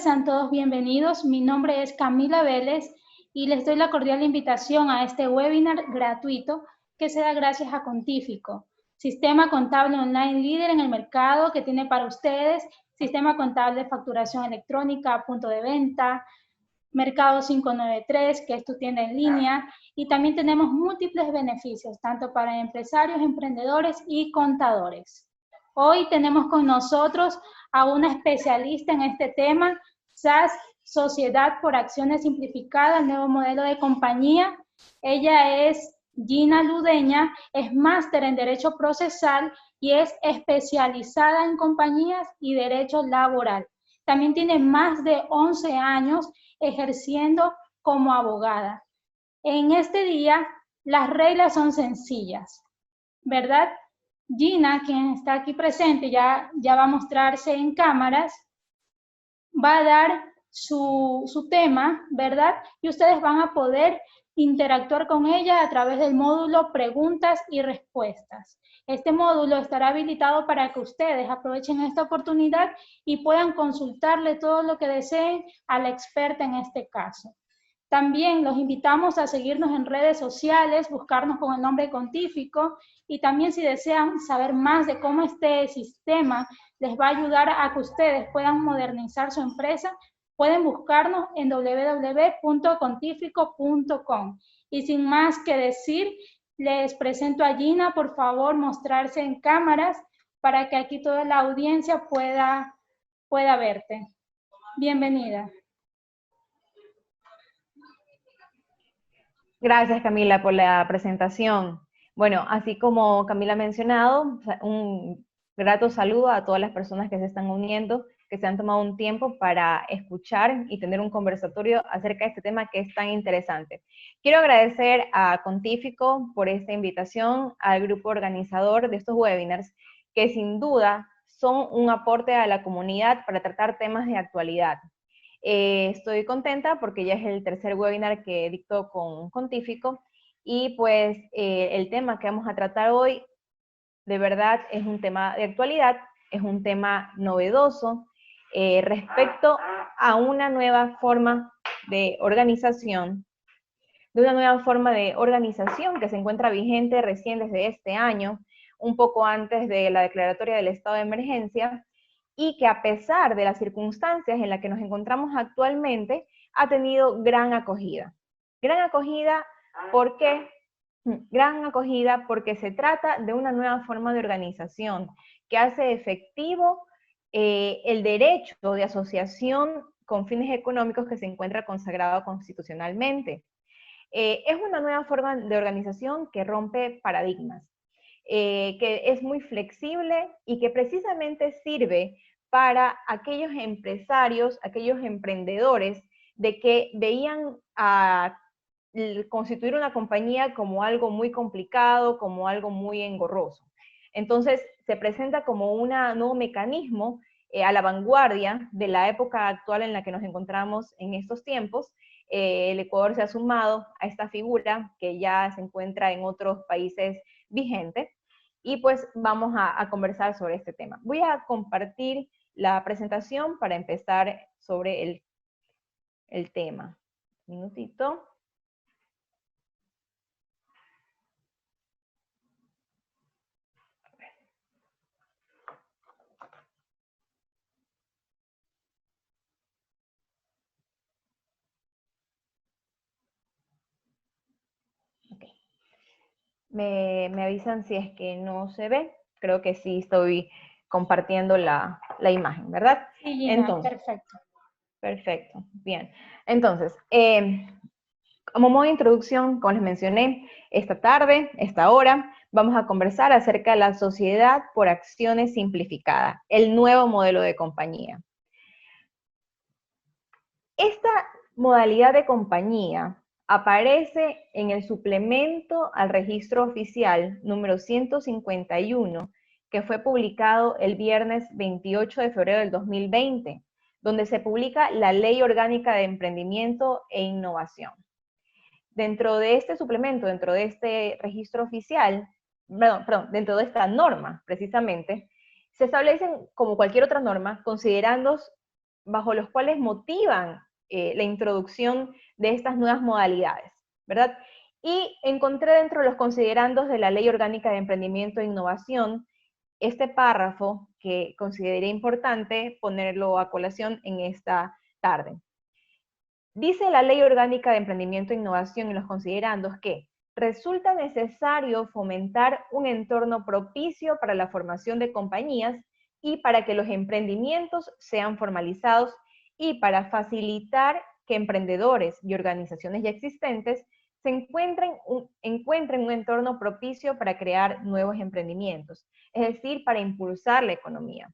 sean todos bienvenidos. Mi nombre es Camila Vélez y les doy la cordial invitación a este webinar gratuito que se da gracias a Contífico, sistema contable online líder en el mercado que tiene para ustedes sistema contable de facturación electrónica, punto de venta, Mercado 593, que es tu tienda en línea, y también tenemos múltiples beneficios, tanto para empresarios, emprendedores y contadores. Hoy tenemos con nosotros a una especialista en este tema, SAS, Sociedad por Acciones Simplificada, el nuevo modelo de compañía. Ella es Gina Ludeña, es máster en Derecho Procesal y es especializada en compañías y derecho laboral. También tiene más de 11 años ejerciendo como abogada. En este día, las reglas son sencillas, ¿verdad? Gina, quien está aquí presente, ya va a mostrarse en cámaras, va a dar su tema, ¿verdad? Y ustedes van a poder interactuar con ella a través del módulo Preguntas y Respuestas. Este módulo estará habilitado para que ustedes aprovechen esta oportunidad y puedan consultarle todo lo que deseen a la experta en este caso. También los invitamos a seguirnos en redes sociales, buscarnos con el nombre Contífico, y también si desean saber más de cómo este sistema les va a ayudar a que ustedes puedan modernizar su empresa, pueden buscarnos en www.contifico.com. Y sin más que decir, les presento a Gina, por favor, mostrarse en cámaras para que aquí toda la audiencia pueda verte. Bienvenida. Gracias, Camila, por la presentación. Bueno, así como Camila ha mencionado, un grato saludo a todas las personas que se están uniendo, que se han tomado un tiempo para escuchar y tener un conversatorio acerca de este tema que es tan interesante. Quiero agradecer a Contífico por esta invitación, al grupo organizador de estos webinars, que sin duda son un aporte a la comunidad para tratar temas de actualidad. Estoy contenta porque ya es el tercer webinar que dicto con Contífico y pues el tema que vamos a tratar hoy de verdad es un tema de actualidad, es un tema novedoso respecto a una nueva forma de organización, que se encuentra vigente recién desde este año, un poco antes de la declaratoria del estado de emergencia, y que a pesar de las circunstancias en las que nos encontramos actualmente, ha tenido gran acogida. Gran acogida, ¿por qué? Gran acogida porque se trata de una nueva forma de organización que hace efectivo el derecho de asociación con fines económicos que se encuentra consagrado constitucionalmente. Es una nueva forma de organización que rompe paradigmas, que es muy flexible y que precisamente sirve para aquellos empresarios, aquellos emprendedores, de que veían a constituir una compañía como algo muy complicado, como algo muy engorroso. Entonces, se presenta como un nuevo mecanismo a la vanguardia de la época actual en la que nos encontramos en estos tiempos. El Ecuador se ha sumado a esta figura que ya se encuentra en otros países vigente, y pues vamos a conversar sobre este tema. Voy a compartir la presentación para empezar sobre el tema. Un minutito. Okay. Me avisan si es que no se ve. Creo que sí estoy compartiendo la imagen, ¿verdad? Sí, Gina, entonces, perfecto. Perfecto, bien. Entonces, como modo de introducción, como les mencioné, esta hora, vamos a conversar acerca de la sociedad por acciones simplificada, el nuevo modelo de compañía. Esta modalidad de compañía aparece en el suplemento al registro oficial número 151, que fue publicado el viernes 28 de febrero del 2020, donde se publica la Ley Orgánica de Emprendimiento e Innovación. Dentro de este suplemento, dentro de este registro oficial, dentro de esta norma, precisamente, se establecen, como cualquier otra norma, bajo los cuales motivan la introducción de estas nuevas modalidades, ¿verdad? Y encontré dentro de los considerandos de la Ley Orgánica de Emprendimiento e Innovación este párrafo que consideré importante ponerlo a colación en esta tarde. Dice la Ley Orgánica de Emprendimiento e Innovación en los considerandos que resulta necesario fomentar un entorno propicio para la formación de compañías y para que los emprendimientos sean formalizados y para facilitar que emprendedores y organizaciones ya existentes se encuentren un entorno propicio para crear nuevos emprendimientos, es decir, para impulsar la economía,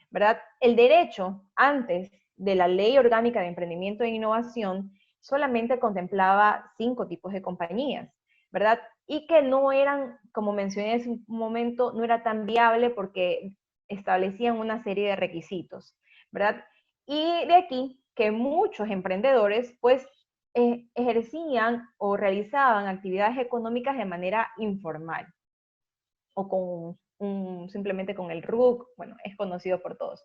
¿verdad? El derecho, antes de la Ley Orgánica de Emprendimiento e Innovación, solamente contemplaba 5 tipos de compañías, ¿verdad? Y que no eran, como mencioné en un momento, no era tan viable porque establecían una serie de requisitos, ¿verdad? Y de aquí que muchos emprendedores, pues, ejercían o realizaban actividades económicas de manera informal o simplemente con el RUC, bueno, es conocido por todos.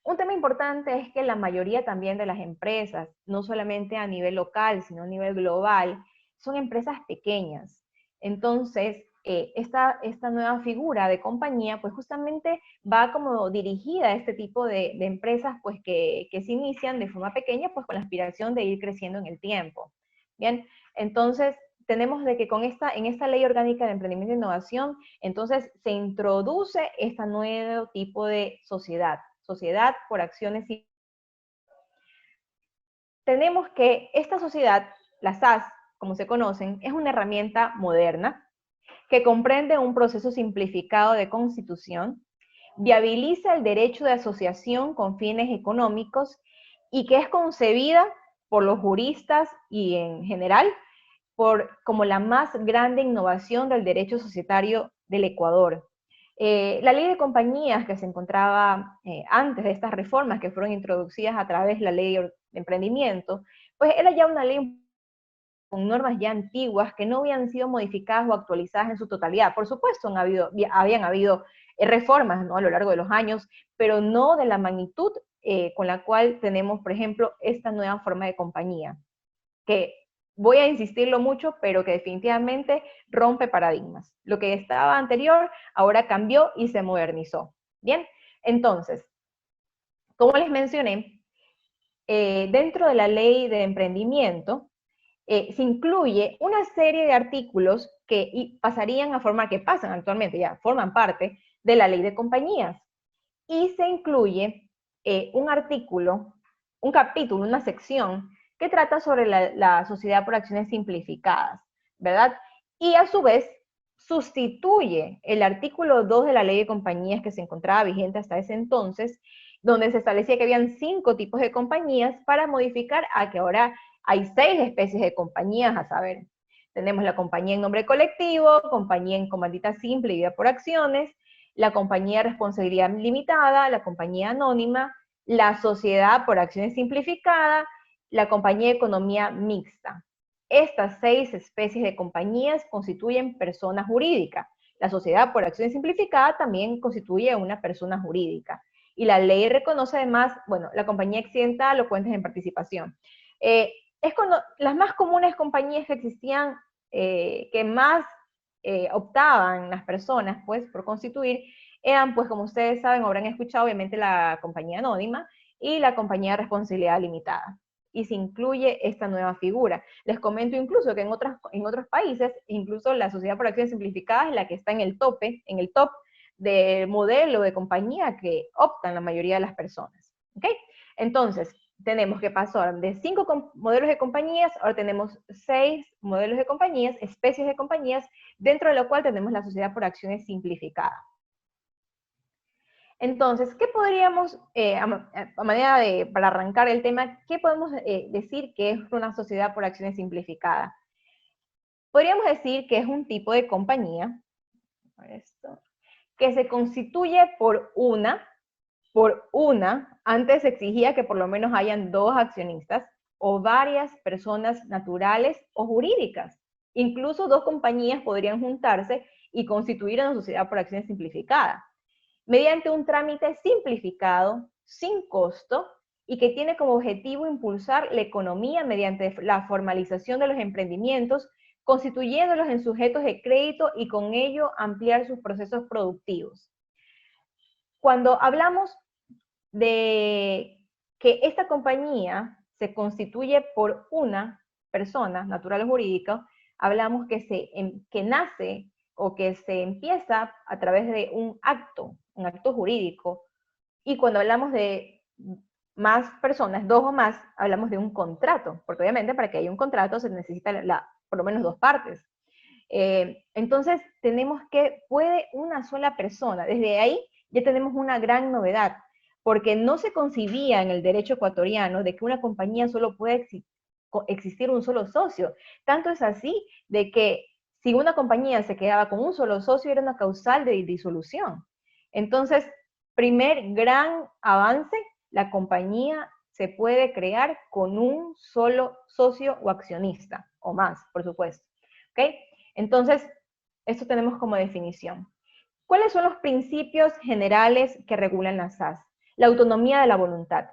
Un tema importante es que la mayoría también de las empresas, no solamente a nivel local, sino a nivel global, son empresas pequeñas. Entonces, esta nueva figura de compañía, pues justamente va como dirigida a este tipo de empresas, pues que se inician de forma pequeña, pues con la aspiración de ir creciendo en el tiempo. Bien, entonces tenemos de que en esta Ley Orgánica de Emprendimiento e Innovación, entonces se introduce este nuevo tipo de sociedad por acciones. Tenemos que esta sociedad, las SAS, como se conocen, es una herramienta moderna que comprende un proceso simplificado de constitución, viabiliza el derecho de asociación con fines económicos y que es concebida por los juristas y en general como la más grande innovación del derecho societario del Ecuador. La ley de compañías que se encontraba antes de estas reformas que fueron introducidas a través de la ley de emprendimiento, pues era ya una ley con normas ya antiguas que no habían sido modificadas o actualizadas en su totalidad. Por supuesto, habían habido reformas, ¿no?, a lo largo de los años, pero no de la magnitud con la cual tenemos, por ejemplo, esta nueva forma de compañía, que voy a insistirlo mucho, pero que definitivamente rompe paradigmas. Lo que estaba anterior ahora cambió y se modernizó. Bien, entonces, como les mencioné, dentro de la ley de emprendimiento se incluye una serie de artículos que pasarían a formar, que pasan actualmente, ya forman parte de la ley de compañías. Y se incluye un artículo, un capítulo, una sección que trata sobre la sociedad por acciones simplificadas, ¿verdad? Y a su vez sustituye el artículo 2 de la ley de compañías que se encontraba vigente hasta ese entonces, donde se establecía que habían 5 tipos de compañías, para modificar a que ahora hay 6 especies de compañías, a saber, tenemos la compañía en nombre colectivo, compañía en comandita simple y vida por acciones, la compañía de responsabilidad limitada, la compañía anónima, la sociedad por acciones simplificada, la compañía de economía mixta. Estas 6 especies de compañías constituyen persona jurídica. La sociedad por acciones simplificada también constituye una persona jurídica. Y la ley reconoce además, bueno, la compañía accidental o cuentas en participación. Las más comunes compañías que existían, que más optaban las personas, pues, por constituir, eran, pues, como ustedes saben, o habrán escuchado, obviamente, la compañía anónima y la compañía de responsabilidad limitada. Y se incluye esta nueva figura. Les comento incluso que en otros países, incluso la sociedad por acciones simplificadas es la que está en el top del modelo de compañía que optan la mayoría de las personas. ¿Ok? Entonces, tenemos que pasar de 5 modelos de compañías, ahora tenemos 6 modelos de compañías, especies de compañías, dentro de lo cual tenemos la sociedad por acciones simplificada. Entonces, ¿qué podríamos, para arrancar el tema, qué podemos decir que es una sociedad por acciones simplificada? Podríamos decir que es un tipo de compañía que se constituye por una, antes se exigía que por lo menos hayan 2 accionistas, o varias personas naturales o jurídicas. Incluso 2 compañías podrían juntarse y constituir una sociedad por acciones simplificada, mediante un trámite simplificado, sin costo, y que tiene como objetivo impulsar la economía mediante la formalización de los emprendimientos, constituyéndolos en sujetos de crédito y con ello ampliar sus procesos productivos. Cuando hablamos de que esta compañía se constituye por una persona, natural o jurídica, hablamos que nace o que se empieza a través de un acto jurídico, y cuando hablamos de más personas, dos o más, hablamos de un contrato, porque obviamente para que haya un contrato se necesita por lo menos dos partes. Entonces tenemos que puede una sola persona, desde ahí ya tenemos una gran novedad, porque no se concibía en el derecho ecuatoriano de que una compañía solo puede existir un solo socio. Tanto es así de que si una compañía se quedaba con un solo socio era una causal de disolución. Entonces, primer gran avance, la compañía se puede crear con un solo socio o accionista, o más, por supuesto. ¿Ok? Entonces, esto tenemos como definición. ¿Cuáles son los principios generales que regulan la SAS? La autonomía de la voluntad.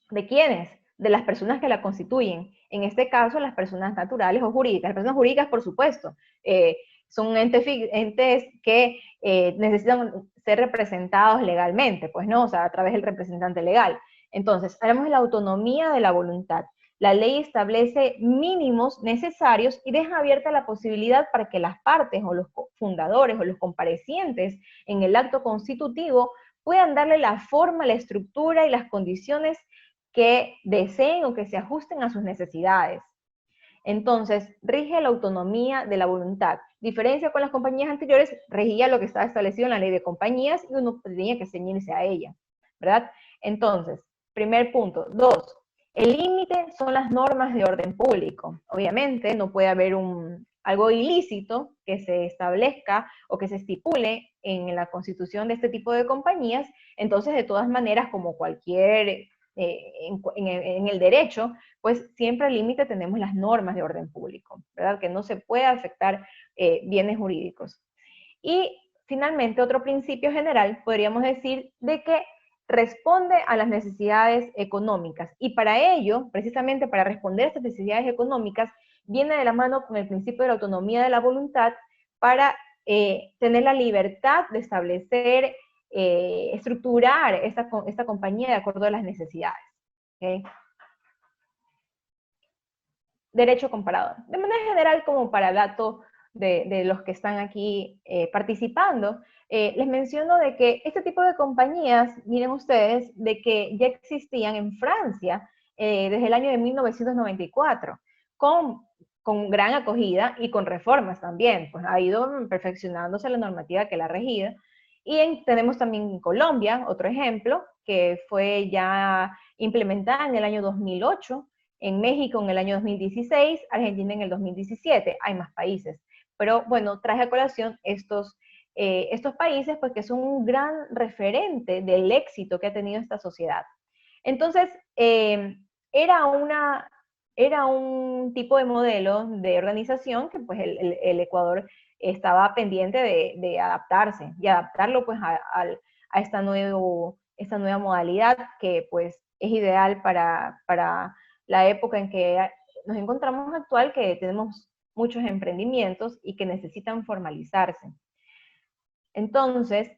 ¿De quiénes? De las personas que la constituyen. En este caso, las personas naturales o jurídicas. Las personas jurídicas, por supuesto, son entes que necesitan ser representados legalmente, pues no, o sea, a través del representante legal. Entonces, hablamos de la autonomía de la voluntad. La ley establece mínimos necesarios y deja abierta la posibilidad para que las partes o los fundadores o los comparecientes en el acto constitutivo puedan darle la forma, la estructura y las condiciones que deseen o que se ajusten a sus necesidades. Entonces, rige la autonomía de la voluntad. Diferencia con las compañías anteriores, regía lo que estaba establecido en la ley de compañías y uno tenía que ceñirse a ella, ¿verdad? Entonces, primer punto. Dos, el límite son las normas de orden público. Obviamente, no puede haber algo ilícito que se establezca o que se estipule en la constitución de este tipo de compañías. Entonces, de todas maneras, como cualquier en el derecho, pues siempre al límite tenemos las normas de orden público, ¿verdad? Que no se puede afectar bienes jurídicos. Y finalmente, otro principio general, podríamos decir, de que responde a las necesidades económicas. Y para ello, precisamente para responder a estas necesidades económicas, viene de la mano con el principio de la autonomía de la voluntad para tener la libertad de establecer, estructurar esta compañía de acuerdo a las necesidades. ¿Okay? Derecho comparado. De manera general, como para dato de los que están aquí participando, les menciono de que este tipo de compañías, miren ustedes, de que ya existían en Francia desde el año de 1994, con gran acogida y con reformas también, pues ha ido perfeccionándose la normativa que la ha regido. Y tenemos también en Colombia, otro ejemplo, que fue ya implementada en el año 2008, en México en el año 2016, Argentina en el 2017, hay más países. Pero bueno, traje a colación estos países porque son un gran referente del éxito que ha tenido esta sociedad. Entonces, era un tipo de modelo de organización que pues el Ecuador estaba pendiente de adaptarse y adaptarlo pues a esta nueva modalidad que pues es ideal para la época en que nos encontramos actual, que tenemos muchos emprendimientos y que necesitan formalizarse. Entonces,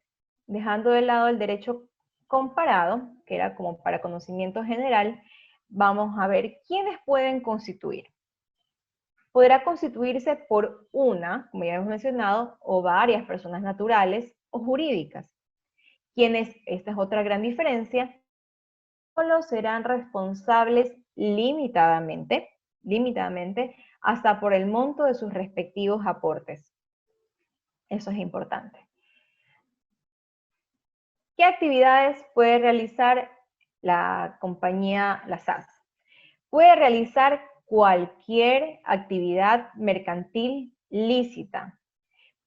dejando de lado el derecho comparado, que era como para conocimiento general, vamos a ver quiénes pueden constituir. Podrá constituirse por una, como ya hemos mencionado, o varias personas naturales o jurídicas. Esta es otra gran diferencia, solo serán responsables limitadamente, hasta por el monto de sus respectivos aportes. Eso es importante. ¿Qué actividades puede realizar la compañía, la SAS? Puede realizar cualquier actividad mercantil lícita.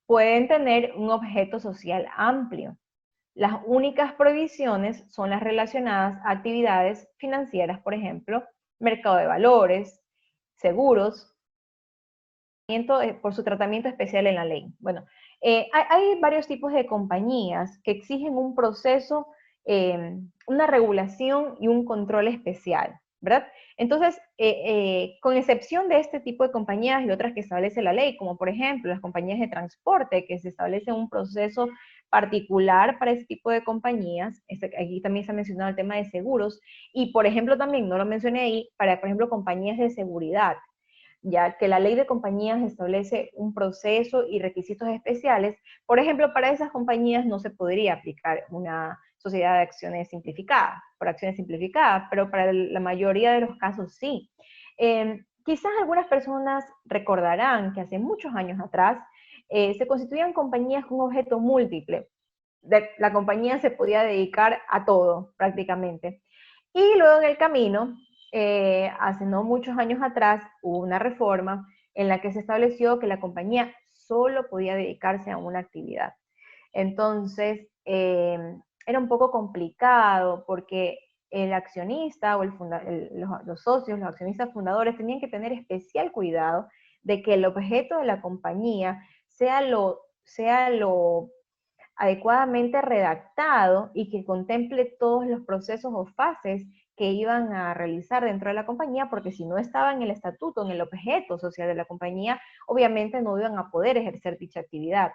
Pueden tener un objeto social amplio. Las únicas prohibiciones son las relacionadas a actividades financieras, por ejemplo, mercado de valores, seguros, por su tratamiento especial en la ley. Bueno, hay varios tipos de compañías que exigen un proceso una regulación y un control especial, ¿verdad? Entonces, con excepción de este tipo de compañías y otras que establece la ley, como por ejemplo las compañías de transporte, que se establece un proceso particular para este tipo de compañías, aquí también se ha mencionado el tema de seguros, y por ejemplo también, no lo mencioné ahí, para por ejemplo compañías de seguridad, ya que la ley de compañías establece un proceso y requisitos especiales. Por ejemplo, para esas compañías no se podría aplicar una sociedad de acciones simplificada, por acciones simplificadas, pero para la mayoría de los casos sí. Quizás algunas personas recordarán que hace muchos años atrás se constituían compañías con objeto múltiple. La compañía se podía dedicar a todo prácticamente. Y luego en el camino, hace no muchos años atrás, hubo una reforma en la que se estableció que la compañía solo podía dedicarse a una actividad. Entonces, era un poco complicado porque el accionista o los socios, los accionistas fundadores tenían que tener especial cuidado de que el objeto de la compañía sea lo adecuadamente redactado y que contemple todos los procesos o fases que iban a realizar dentro de la compañía, porque si no estaba en el estatuto, en el objeto social de la compañía, obviamente no iban a poder ejercer dicha actividad.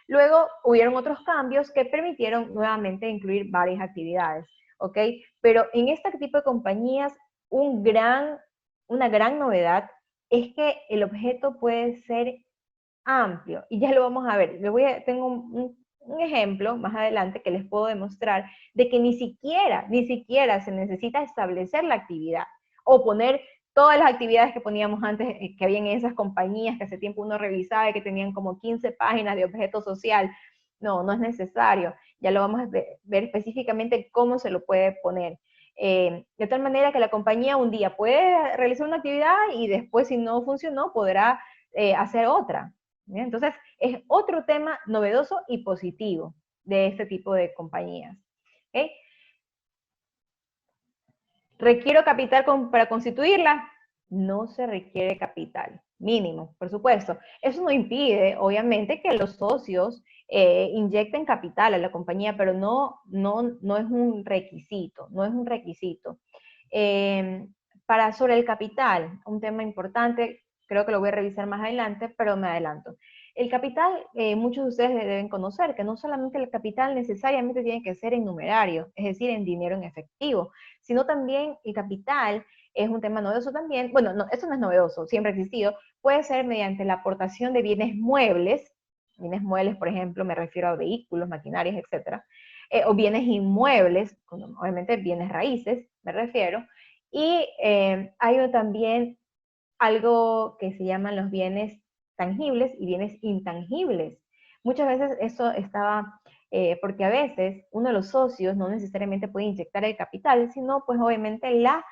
Luego hubieron otros cambios que permitieron nuevamente incluir varias actividades, ¿ok? Pero en este tipo de compañías, una gran novedad es que el objeto puede ser amplio, y ya lo vamos a ver. Tengo un ejemplo más adelante que les puedo demostrar de que ni siquiera se necesita establecer la actividad o poner todas las actividades que poníamos antes, que había en esas compañías que hace tiempo uno revisaba y que tenían como 15 páginas de objeto social. No, no es necesario. Ya lo vamos a ver específicamente cómo se lo puede poner. De tal manera que la compañía un día puede realizar una actividad y después, si no funcionó, podrá hacer otra. ¿Bien? Entonces, es otro tema novedoso y positivo de este tipo de compañías. ¿Okay? ¿Requiero capital para constituirla? No se requiere capital mínimo, por supuesto. Eso no impide, obviamente, que los socios inyecten capital a la compañía, pero no es un requisito, no es un requisito. Sobre el capital, un tema importante, creo que lo voy a revisar más adelante, pero me adelanto. El capital, muchos de ustedes deben conocer que no solamente el capital necesariamente tiene que ser en numerario, es decir, en dinero en efectivo, sino también el capital es un tema novedoso también. Bueno, no, esto no es novedoso, siempre ha existido. Puede ser mediante la aportación de bienes muebles, por ejemplo, me refiero a vehículos, maquinarias, etcétera, o bienes inmuebles, obviamente bienes raíces, me refiero, y hay también algo que se llaman los bienes tangibles y bienes intangibles. Muchas veces eso estaba, porque a veces uno de los socios no necesariamente puede inyectar el capital, sino pues obviamente la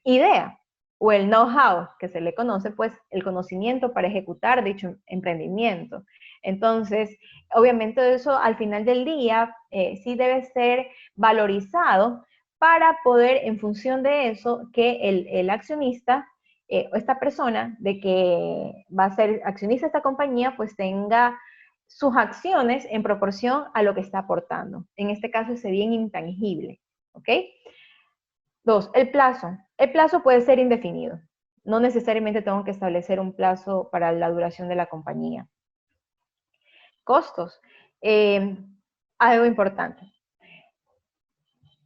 idea o el know-how que se le conoce, pues el conocimiento para ejecutar dicho emprendimiento. Entonces, obviamente eso al final del día sí debe ser valorizado para poder, en función de eso, que el accionista esta persona de que va a ser accionista de esta compañía, pues tenga sus acciones en proporción a lo que está aportando. En este caso, ese bien intangible. ¿Ok? 2, el plazo. El plazo puede ser indefinido. No necesariamente tengo que establecer un plazo para la duración de la compañía. Costos. Algo importante.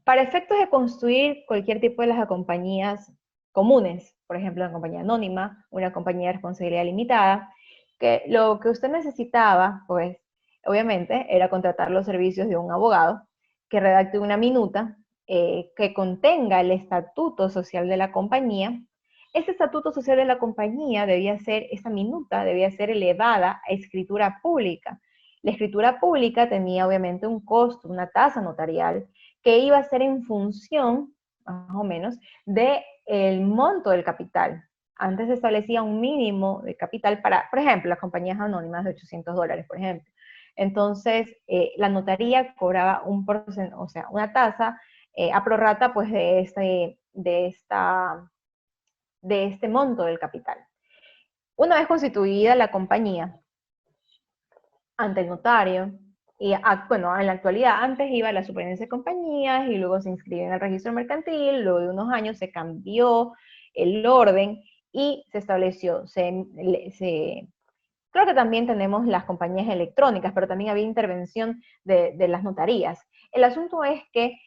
Para efectos de construir cualquier tipo de las compañías comunes, por ejemplo, una compañía anónima, una compañía de responsabilidad limitada, que lo que usted necesitaba, pues, obviamente, era contratar los servicios de un abogado que redacte una minuta que contenga el estatuto social de la compañía. Este estatuto social de la compañía esa minuta debía ser elevada a escritura pública. La escritura pública tenía obviamente un costo, una tasa notarial, que iba a ser en función, más o menos, del monto del capital. Antes se establecía un mínimo de capital para, por ejemplo, las compañías anónimas de $800, por ejemplo. Entonces, la notaría cobraba una tasa a prorrata pues, de este monto del capital. Una vez constituida la compañía ante el notario, Y bueno, en la actualidad antes iba a la superintendencia de compañías y luego se inscribió en el registro mercantil, luego de unos años se cambió el orden y se estableció, creo que también tenemos las compañías electrónicas, pero también había intervención de las notarías. El asunto es que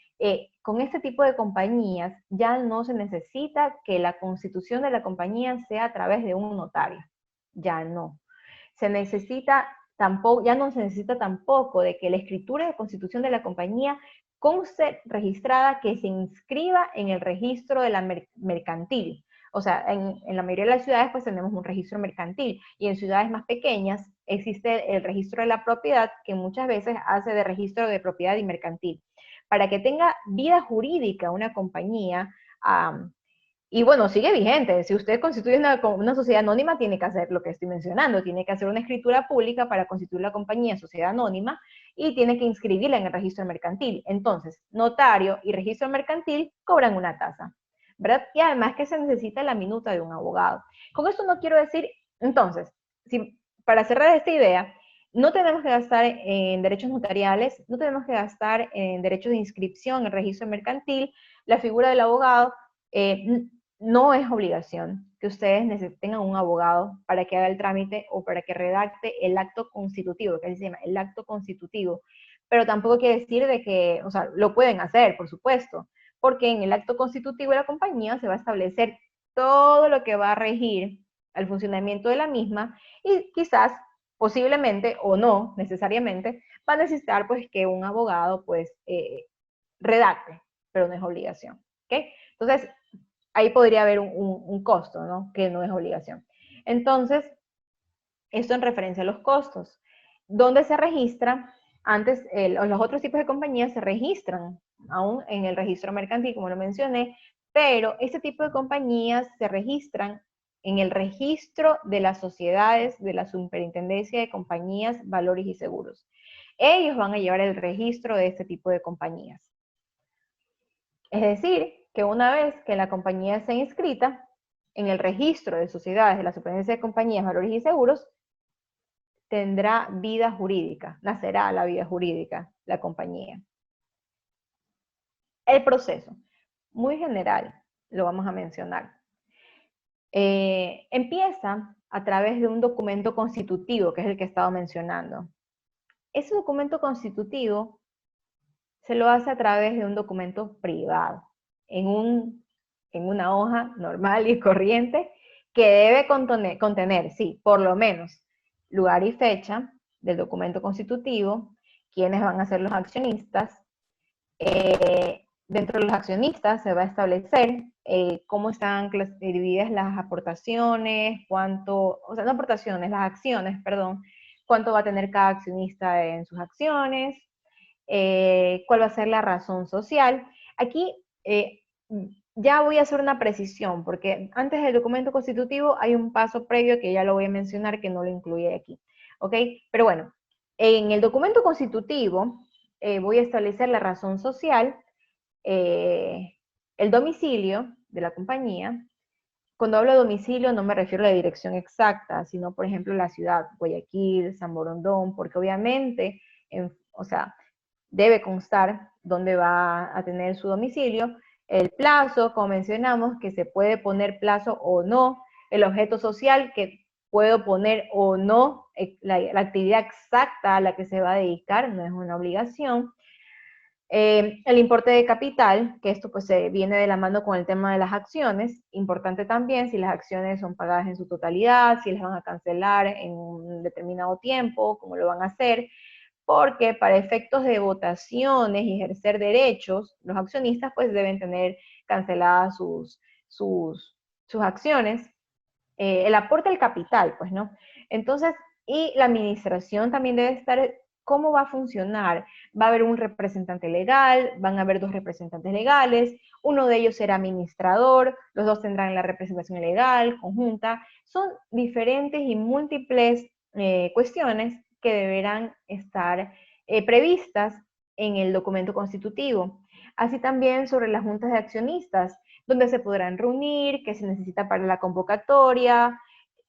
con este tipo de compañías ya no se necesita que la constitución de la compañía sea a través de un notario, ya no. Ya no se necesita tampoco de que la escritura de constitución de la compañía conste registrada, que se inscriba en el registro de la mercantil. O sea, en la mayoría de las ciudades pues tenemos un registro mercantil y en ciudades más pequeñas existe el registro de la propiedad, que muchas veces hace de registro de propiedad y mercantil. Para que tenga vida jurídica una compañía, y bueno, sigue vigente. Si usted constituye una sociedad anónima, tiene que hacer lo que estoy mencionando. Tiene que hacer una escritura pública para constituir la compañía sociedad anónima y tiene que inscribirla en el registro mercantil. Entonces, notario y registro mercantil cobran una tasa, ¿verdad? Y además que se necesita la minuta de un abogado. Con esto no quiero decir, entonces, para cerrar esta idea, no tenemos que gastar en derechos notariales, no tenemos que gastar en derechos de inscripción en el registro mercantil. La figura del abogado no es obligación que ustedes tengan un abogado para que haga el trámite o para que redacte el acto constitutivo, que así se llama, el acto constitutivo. Pero tampoco quiere decir de que, o sea, lo pueden hacer, por supuesto, porque en el acto constitutivo de la compañía se va a establecer todo lo que va a regir al funcionamiento de la misma y quizás, posiblemente o no necesariamente, va a necesitar pues que un abogado pues redacte, pero no es obligación. ¿Ok? Entonces, ahí podría haber un costo, ¿no? Que no es obligación. Entonces, esto en referencia a los costos. ¿Dónde se registra? Antes, los otros tipos de compañías se registran aún en el registro mercantil, como lo mencioné, pero este tipo de compañías se registran en el registro de las sociedades de la Superintendencia de Compañías, Valores y Seguros. Ellos van a llevar el registro de este tipo de compañías. Es decir, que una vez que la compañía sea inscrita en el registro de sociedades de la Superintendencia de Compañías, Valores y Seguros, tendrá vida jurídica, nacerá la vida jurídica, la compañía. El proceso, muy general, lo vamos a mencionar. Empieza a través de un documento constitutivo, que es el que he estado mencionando. Ese documento constitutivo se lo hace a través de un documento privado, en una hoja normal y corriente, que debe contener, sí, por lo menos, lugar y fecha del documento constitutivo, quiénes van a ser los accionistas. Dentro de los accionistas se va a establecer cómo están divididas las aportaciones, no aportaciones, las acciones, perdón, cuánto va a tener cada accionista en sus acciones, cuál va a ser la razón social. Aquí ya voy a hacer una precisión, porque antes del documento constitutivo hay un paso previo que ya lo voy a mencionar que no lo incluye aquí, ¿ok? Pero bueno, en el documento constitutivo voy a establecer la razón social, el domicilio de la compañía. Cuando hablo de domicilio no me refiero a la dirección exacta, sino por ejemplo la ciudad, Guayaquil, San Borondón, porque obviamente, o sea, debe constar dónde va a tener su domicilio, el plazo, como mencionamos, que se puede poner plazo o no, el objeto social, que puedo poner o no, la actividad exacta a la que se va a dedicar, no es una obligación. El importe de capital, que esto pues se viene de la mano con el tema de las acciones, importante también si las acciones son pagadas en su totalidad, si las van a cancelar en un determinado tiempo, cómo lo van a hacer, porque para efectos de votaciones y ejercer derechos, los accionistas pues deben tener canceladas sus acciones, el aporte al capital, pues, ¿no? Entonces, y la administración también debe estar, ¿cómo va a funcionar? Va a haber un representante legal, van a haber dos representantes legales, uno de ellos será administrador, los dos tendrán la representación legal, conjunta, son diferentes y múltiples cuestiones que deberán estar previstas en el documento constitutivo. Así también sobre las juntas de accionistas, donde se podrán reunir, qué se necesita para la convocatoria,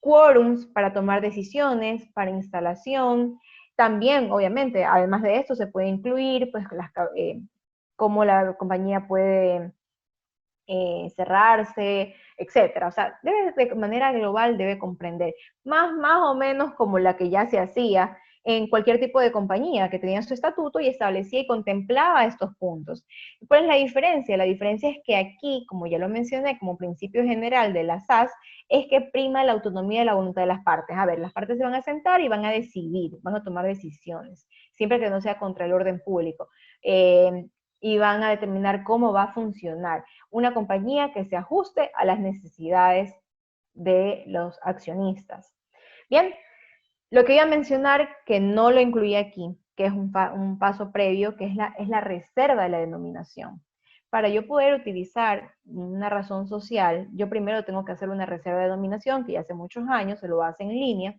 quórums para tomar decisiones, para instalación. También, obviamente, además de esto, se puede incluir pues, cómo la compañía puede cerrarse, etcétera. O sea, de manera global debe comprender, más o menos como la que ya se hacía en cualquier tipo de compañía que tenía su estatuto y establecía y contemplaba estos puntos. ¿Cuál es la diferencia? La diferencia es que aquí, como ya lo mencioné, como principio general de la SAS, es que prima la autonomía y la voluntad de las partes. A ver, las partes se van a sentar y van a decidir, van a tomar decisiones, siempre que no sea contra el orden público. Y van a determinar cómo va a funcionar una compañía que se ajuste a las necesidades de los accionistas. Bien, lo que iba a mencionar que no lo incluí aquí, que es un paso previo, que es la reserva de la denominación. Para yo poder utilizar una razón social, yo primero tengo que hacer una reserva de denominación, que ya hace muchos años se lo hace en línea.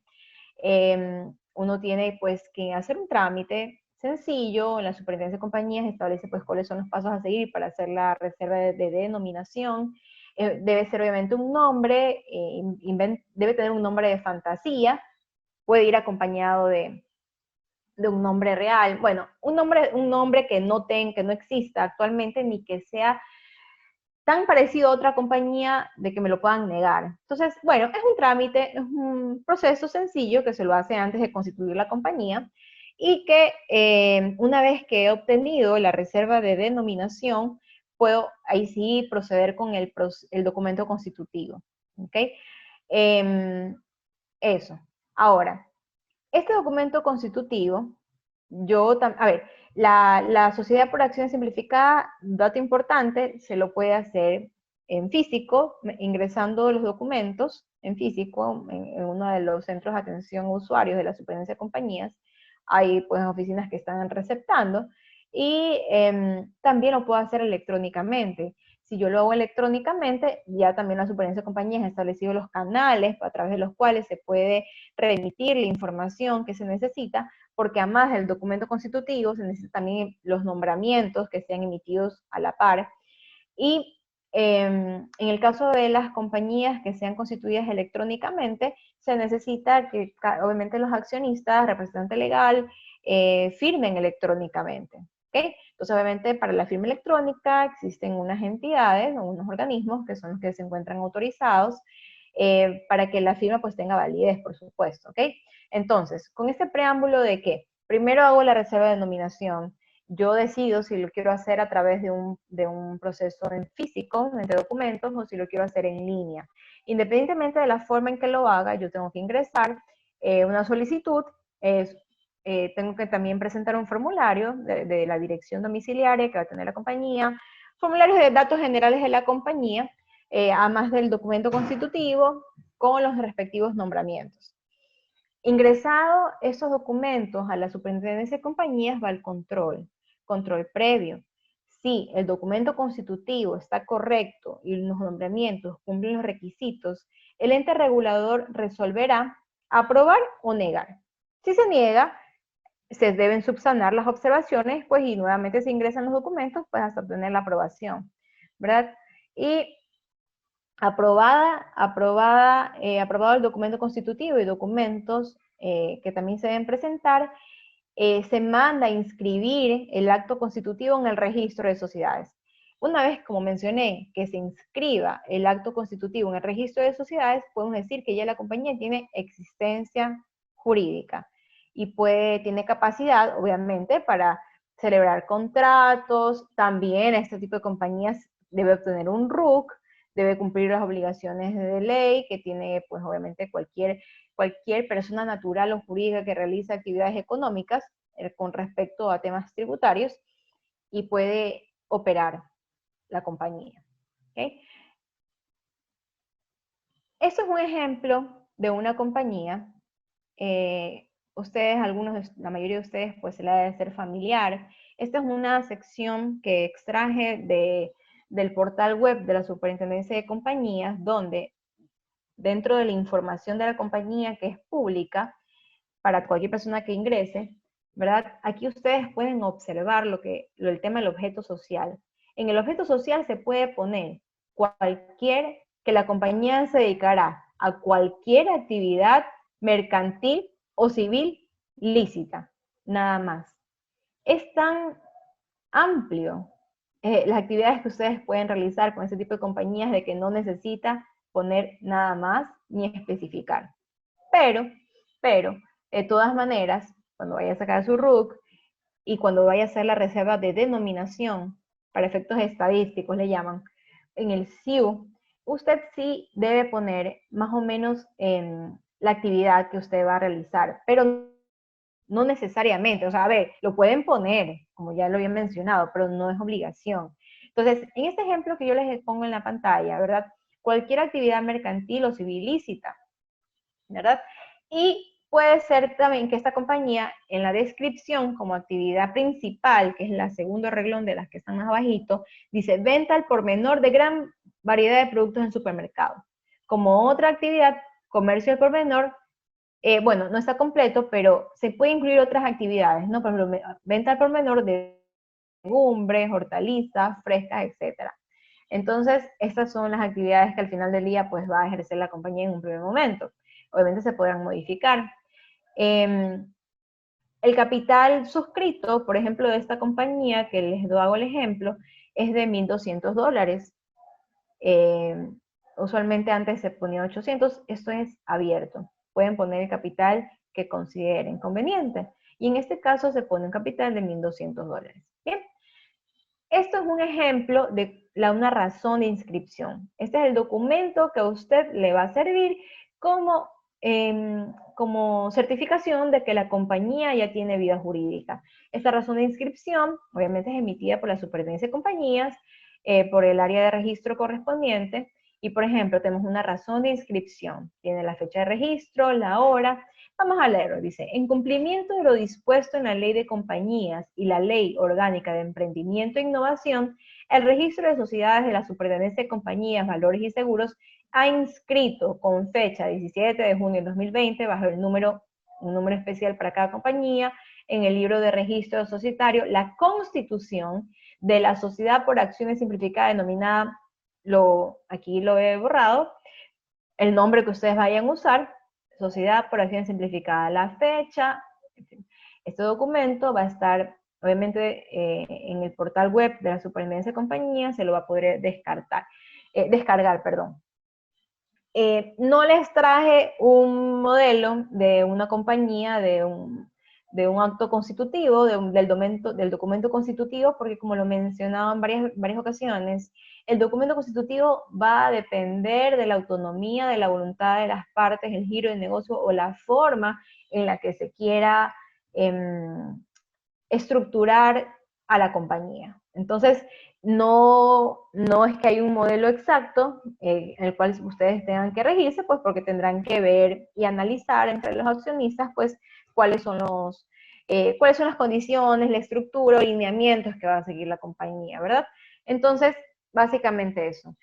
Uno tiene pues que hacer un trámite sencillo, en la superintendencia de compañías establece pues cuáles son los pasos a seguir para hacer la reserva de denominación. Debe ser obviamente un nombre, debe tener un nombre de fantasía, puede ir acompañado de un nombre real, bueno, un nombre que no exista actualmente ni que sea tan parecido a otra compañía de que me lo puedan negar. Entonces, bueno, es un trámite, es un proceso sencillo que se lo hace antes de constituir la compañía y que una vez que he obtenido la reserva de denominación, puedo ahí sí proceder con el documento constitutivo. ¿Ok? Eso. Ahora, este documento constitutivo, a ver, la sociedad por acción simplificada, dato importante, se lo puede hacer en físico, ingresando los documentos en físico, en uno de los centros de atención a usuarios de la Superintendencia de Compañías. Hay pues oficinas que están receptando, y también lo puedo hacer electrónicamente. Si yo lo hago electrónicamente, ya también la Superintendencia de Compañías ha establecido los canales a través de los cuales se puede remitir la información que se necesita, porque además del documento constitutivo se necesitan también los nombramientos que sean emitidos a la par. Y en el caso de las compañías que sean constituidas electrónicamente, se necesita que obviamente los accionistas, representante legal, firmen electrónicamente. ¿Okay? Entonces, obviamente, para la firma electrónica existen unas entidades o unos organismos que son los que se encuentran autorizados para que la firma pues tenga validez, por supuesto. ¿Ok? Entonces, con este preámbulo de que primero hago la reserva de denominación, yo decido si lo quiero hacer a través de un proceso en físico, entre documentos, o si lo quiero hacer en línea. Independientemente de la forma en que lo haga, yo tengo que ingresar una solicitud, tengo que también presentar un formulario de la dirección domiciliaria que va a tener la compañía, formularios de datos generales de la compañía, además del documento constitutivo con los respectivos nombramientos. Ingresado esos documentos a la Superintendencia de Compañías va el control previo. Si el documento constitutivo está correcto y los nombramientos cumplen los requisitos, el ente regulador resolverá aprobar o negar. Si se niega, se deben subsanar las observaciones, pues, y nuevamente se ingresan los documentos, pues, hasta obtener la aprobación, ¿verdad? Y aprobado el documento constitutivo y documentos que también se deben presentar, se manda a inscribir el acto constitutivo en el registro de sociedades. Una vez, como mencioné, que se inscriba el acto constitutivo en el registro de sociedades, podemos decir que ya la compañía tiene existencia jurídica y tiene capacidad, obviamente, para celebrar contratos. También este tipo de compañías debe obtener un RUC, debe cumplir las obligaciones de ley que tiene, pues, obviamente, cualquier persona natural o jurídica que realiza actividades económicas con respecto a temas tributarios, y puede operar la compañía. ¿Okay? Esto es un ejemplo de una compañía. Ustedes, la mayoría de ustedes, pues se la debe ser familiar. Esta es una sección que extraje del portal web de la Superintendencia de Compañías, donde dentro de la información de la compañía, que es pública para cualquier persona que ingrese, ¿verdad? Aquí ustedes pueden observar el tema del objeto social. En el objeto social se puede poner que la compañía se dedicará a cualquier actividad mercantil o civil lícita. nada más. Es tan amplio las actividades que ustedes pueden realizar con este tipo de compañías de que no necesita poner nada más ni especificar. Pero, de todas maneras, cuando vaya a sacar su RUC y cuando vaya a hacer la reserva de denominación, para efectos estadísticos le llaman, en el SIU, usted sí debe poner más o menos la actividad que usted va a realizar, pero no necesariamente, o sea, a ver, lo pueden poner, como ya lo había mencionado, pero no es obligación. Entonces, en este ejemplo que yo les pongo en la pantalla, ¿verdad? Cualquier actividad mercantil o civil ilícita, ¿verdad? Y puede ser también que esta compañía en la descripción como actividad principal, que es la segundo reglón de las que están más abajito, dice venta al por menor de gran variedad de productos en supermercado. Como otra actividad, comercio al por menor, bueno, no está completo, pero se puede incluir otras actividades, ¿no? Por ejemplo, venta al por menor de legumbres, hortalizas, frescas, etc. Entonces, estas son las actividades que al final del día pues va a ejercer la compañía en un primer momento. Obviamente se podrán modificar. El capital suscrito, por ejemplo, de esta compañía, que les hago el ejemplo, es de $1,200. Usualmente antes se ponía 800, esto es abierto. Pueden poner el capital que consideren conveniente. Y en este caso se pone un capital de $1,200. Bien. Esto es un ejemplo de una razón de inscripción. Este es el documento que a usted le va a servir como, como certificación de que la compañía ya tiene vida jurídica. Esta razón de inscripción, obviamente, es emitida por la Superintendencia de Compañías, por el área de registro correspondiente. Y, por ejemplo, tenemos una razón de inscripción. Tiene la fecha de registro, la hora. Vamos a leerlo. Dice, en cumplimiento de lo dispuesto en la Ley de Compañías y la Ley Orgánica de Emprendimiento e Innovación, el Registro de Sociedades de la Superintendencia de Compañías, Valores y Seguros ha inscrito con fecha 17 de junio de 2020, bajo un número especial para cada compañía, en el libro de registro societario, la constitución de la sociedad por acciones simplificada denominada, aquí lo he borrado, el nombre que ustedes vayan a usar, sociedad por acción simplificada, la fecha, en fin. Este documento va a estar, obviamente, en el portal web de la Superintendencia de Compañías, se lo va a poder descargar, perdón. No les traje un modelo de una compañía, de un acto constitutivo, del documento constitutivo, porque como lo mencionaba en varias ocasiones, el documento constitutivo va a depender de la autonomía, de la voluntad de las partes, el giro de negocio o la forma en la que se quiera estructurar a la compañía. Entonces, no es que hay un modelo exacto en el cual ustedes tengan que regirse, pues porque tendrán que ver y analizar entre los accionistas, pues, cuáles son las condiciones, la estructura, lineamientos que va a seguir la compañía, ¿verdad? Entonces, básicamente eso.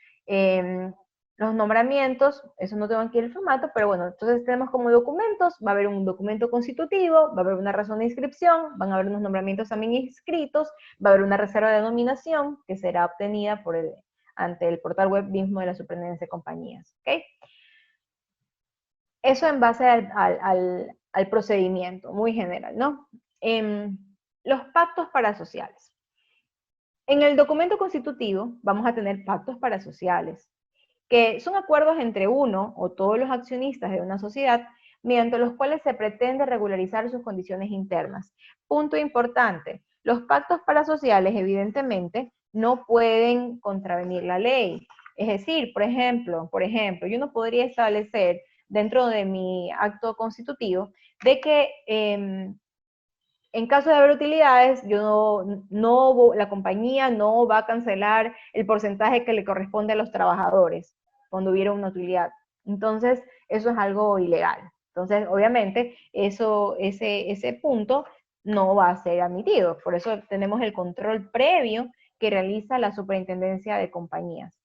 Los nombramientos, eso no tengo aquí el formato, pero bueno, entonces tenemos como documentos, va a haber un documento constitutivo, va a haber una razón de inscripción, van a haber unos nombramientos también inscritos, va a haber una reserva de nominación que será obtenida ante el portal web mismo de la Superintendencia de Compañías, ¿ok? Eso en base al procedimiento, muy general, ¿no? Los pactos parasociales. En el documento constitutivo vamos a tener pactos parasociales, que son acuerdos entre uno o todos los accionistas de una sociedad mediante los cuales se pretende regularizar sus condiciones internas. Punto importante, los pactos parasociales evidentemente no pueden contravenir la ley. Es decir, por ejemplo, yo no podría establecer dentro de mi acto constitutivo de que en caso de haber utilidades, la compañía no va a cancelar el porcentaje que le corresponde a los trabajadores cuando hubiera una utilidad. Entonces, eso es algo ilegal. Entonces, obviamente, ese punto no va a ser admitido. Por eso tenemos el control previo que realiza la Superintendencia de Compañías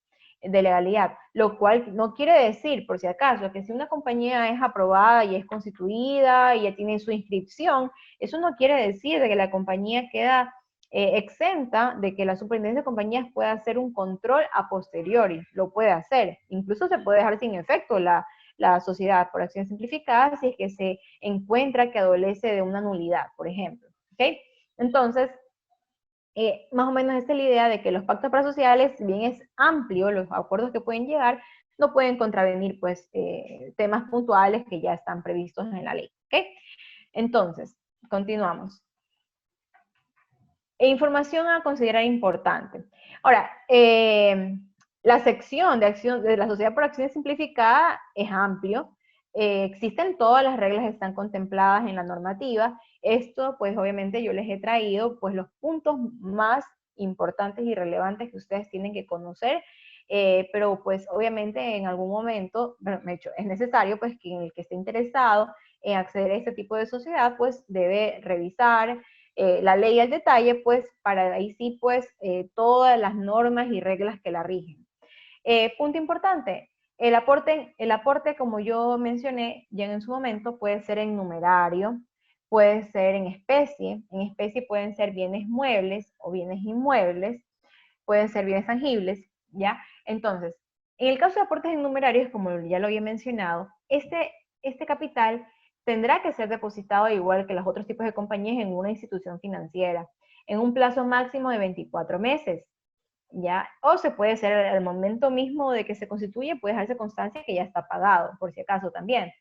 de legalidad, lo cual no quiere decir, por si acaso, que si una compañía es aprobada y es constituida y ya tiene su inscripción, eso no quiere decir de que la compañía queda exenta de que la Superintendencia de Compañías pueda hacer un control a posteriori, lo puede hacer, incluso se puede dejar sin efecto la sociedad por acción simplificada si es que se encuentra que adolece de una nulidad, por ejemplo. ¿ok? Entonces, más o menos esta es la idea de que los pactos parasociales, si bien es amplio los acuerdos que pueden llegar, no pueden contravenir pues temas puntuales que ya están previstos en la ley, ¿ok? Entonces, continuamos. Información a considerar importante. Ahora, la sección de acción de la Sociedad por Acción Simplificada es amplio. Existen todas las reglas, están contempladas en la normativa. Esto, pues obviamente yo les he traído pues los puntos más importantes y relevantes que ustedes tienen que conocer, pero pues obviamente en algún momento, bueno, de hecho, es necesario pues que el que esté interesado en acceder a este tipo de sociedad, pues debe revisar la ley al detalle, pues para ahí sí, pues todas las normas y reglas que la rigen. Punto importante, el aporte, como yo mencioné ya en su momento, puede ser en numerario, puede ser en especie pueden ser bienes muebles o bienes inmuebles, pueden ser bienes tangibles, ¿ya? Entonces, en el caso de aportes en numerarios, como ya lo había mencionado, este capital tendrá que ser depositado igual que los otros tipos de compañías en una institución financiera, en un plazo máximo de 24 meses, ¿ya? O se puede hacer al momento mismo de que se constituye, puede dejarse constancia que ya está pagado, por si acaso también.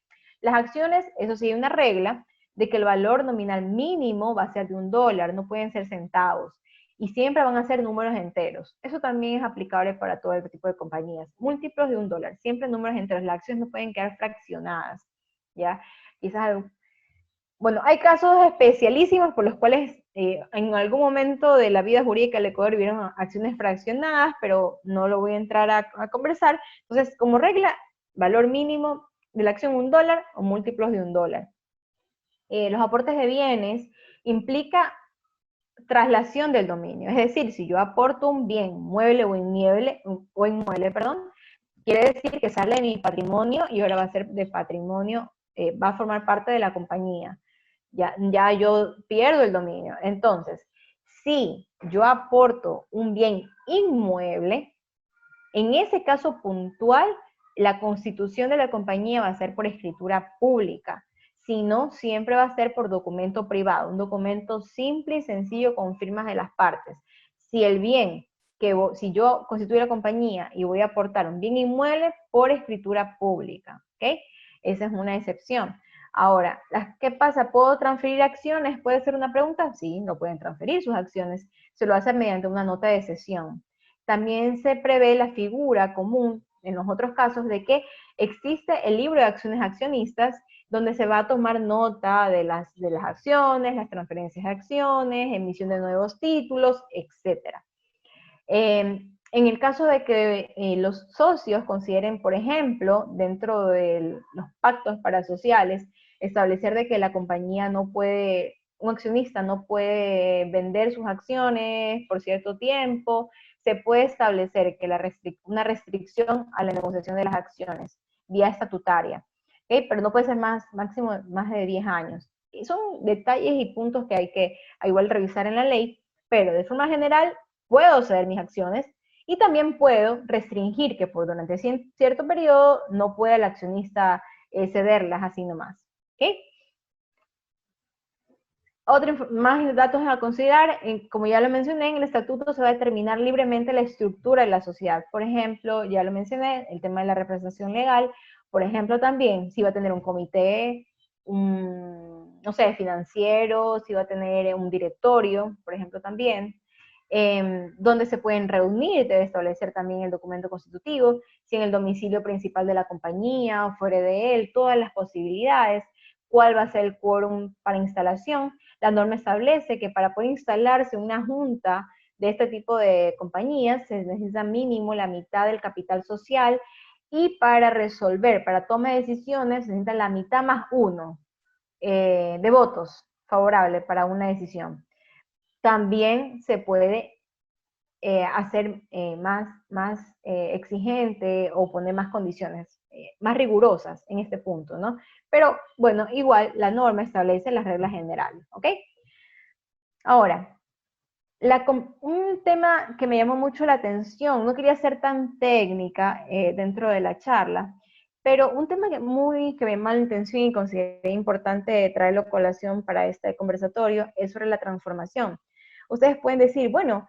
Las acciones, eso sí, hay una regla de que el valor nominal mínimo va a ser de $1, no pueden ser centavos, y siempre van a ser números enteros. Eso también es aplicable para todo el tipo de compañías. Múltiplos de $1, siempre números enteros. Las acciones no pueden quedar fraccionadas, ¿ya? Quizás bueno, hay casos especialísimos por los cuales en algún momento de la vida jurídica del Ecuador vieron acciones fraccionadas, pero no lo voy a entrar a conversar. Entonces, como regla, valor mínimo de la acción $1 o múltiplos de $1. Los aportes de bienes implica traslación del dominio, es decir, si yo aporto un bien mueble o inmueble, perdón, quiere decir que sale de mi patrimonio y ahora va a ser de patrimonio, va a formar parte de la compañía. Ya yo pierdo el dominio. Entonces, si yo aporto un bien inmueble, en ese caso puntual, la constitución de la compañía va a ser por escritura pública. Si no, siempre va a ser por documento privado, un documento simple y sencillo con firmas de las partes. Si el bien, si yo constituyo la compañía y voy a aportar un bien inmueble, por escritura pública, ¿ok? Esa es una excepción. Ahora, ¿qué pasa? ¿Puedo transferir acciones? ¿Puede ser una pregunta? Sí, no pueden transferir sus acciones. Se lo hacen mediante una nota de cesión. También se prevé la figura común en los otros casos de que existe el libro de acciones accionistas donde se va a tomar nota de las acciones, las transferencias de acciones, emisión de nuevos títulos, etc. En el caso de que los socios consideren, por ejemplo, dentro de los pactos parasociales, establecer de que la compañía no puede, un accionista no puede vender sus acciones por cierto tiempo, se puede establecer que una restricción a la negociación de las acciones vía estatutaria, ¿okay? Pero no puede ser máximo más de 10 años. Y son detalles y puntos que hay que igual revisar en la ley, pero de forma general puedo ceder mis acciones y también puedo restringir que por durante cierto periodo no pueda el accionista cederlas así nomás. ¿Okay? Más datos a considerar, como ya lo mencioné, en el estatuto se va a determinar libremente la estructura de la sociedad. Por ejemplo, ya lo mencioné, el tema de la representación legal. Por ejemplo, también si va a tener un comité, no sé, financiero, si va a tener un directorio, por ejemplo, también. Donde se pueden reunir, debe establecer también el documento constitutivo, si en el domicilio principal de la compañía o fuera de él, todas las posibilidades, cuál va a ser el quórum para instalación. La norma establece que para poder instalarse una junta de este tipo de compañías se necesita mínimo la mitad del capital social y para resolver, para toma de decisiones, se necesita la mitad más uno de votos favorables para una decisión. También se puede hacer más exigente o poner más condiciones más rigurosas en este punto, ¿no? Pero bueno, igual la norma establece las reglas generales, ¿ok? Ahora, un tema que me llamó mucho la atención, no quería ser tan técnica dentro de la charla, Pero un tema que me llamó la atención y consideré importante traerlo a colación para este conversatorio es sobre la transformación. Ustedes pueden decir, bueno,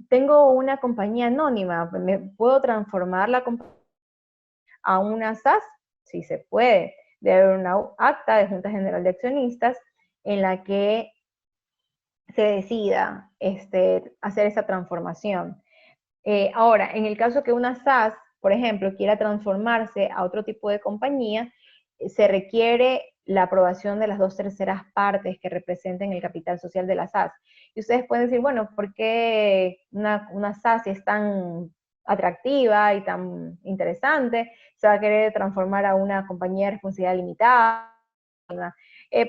tengo una compañía anónima, ¿me puedo transformar la compañía a una SAS? Sí se puede. Debe haber una acta de Junta General de Accionistas en la que se decida hacer esa transformación. Ahora, en el caso que una SAS, por ejemplo, quiera transformarse a otro tipo de compañía, se requiere la aprobación de las 2/3 partes que representen el capital social de la SAS. Y ustedes pueden decir, bueno, ¿por qué una SAS es tan atractiva y tan interesante? Se va a querer transformar a una compañía de responsabilidad limitada.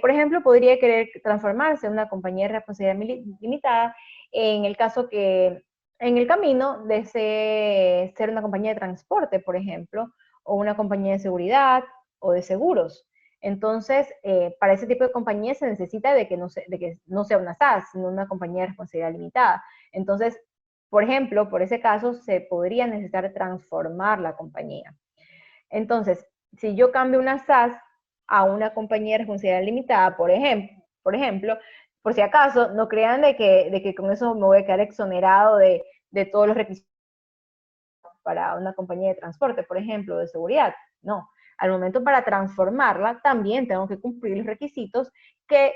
Por ejemplo, podría querer transformarse en una compañía de responsabilidad limitada en el caso que en el camino desee ser una compañía de transporte, por ejemplo, o una compañía de seguridad o de seguros. Entonces, para ese tipo de compañía se necesita de que no sea una SAS, sino una compañía de responsabilidad limitada. Entonces, por ejemplo, por ese caso se podría necesitar transformar la compañía. Entonces, si yo cambio una SAS a una compañía de responsabilidad limitada, por si acaso, no crean de que con eso me voy a quedar exonerado de todos los requisitos para una compañía de transporte, por ejemplo, de seguridad. No, al momento para transformarla también tengo que cumplir los requisitos que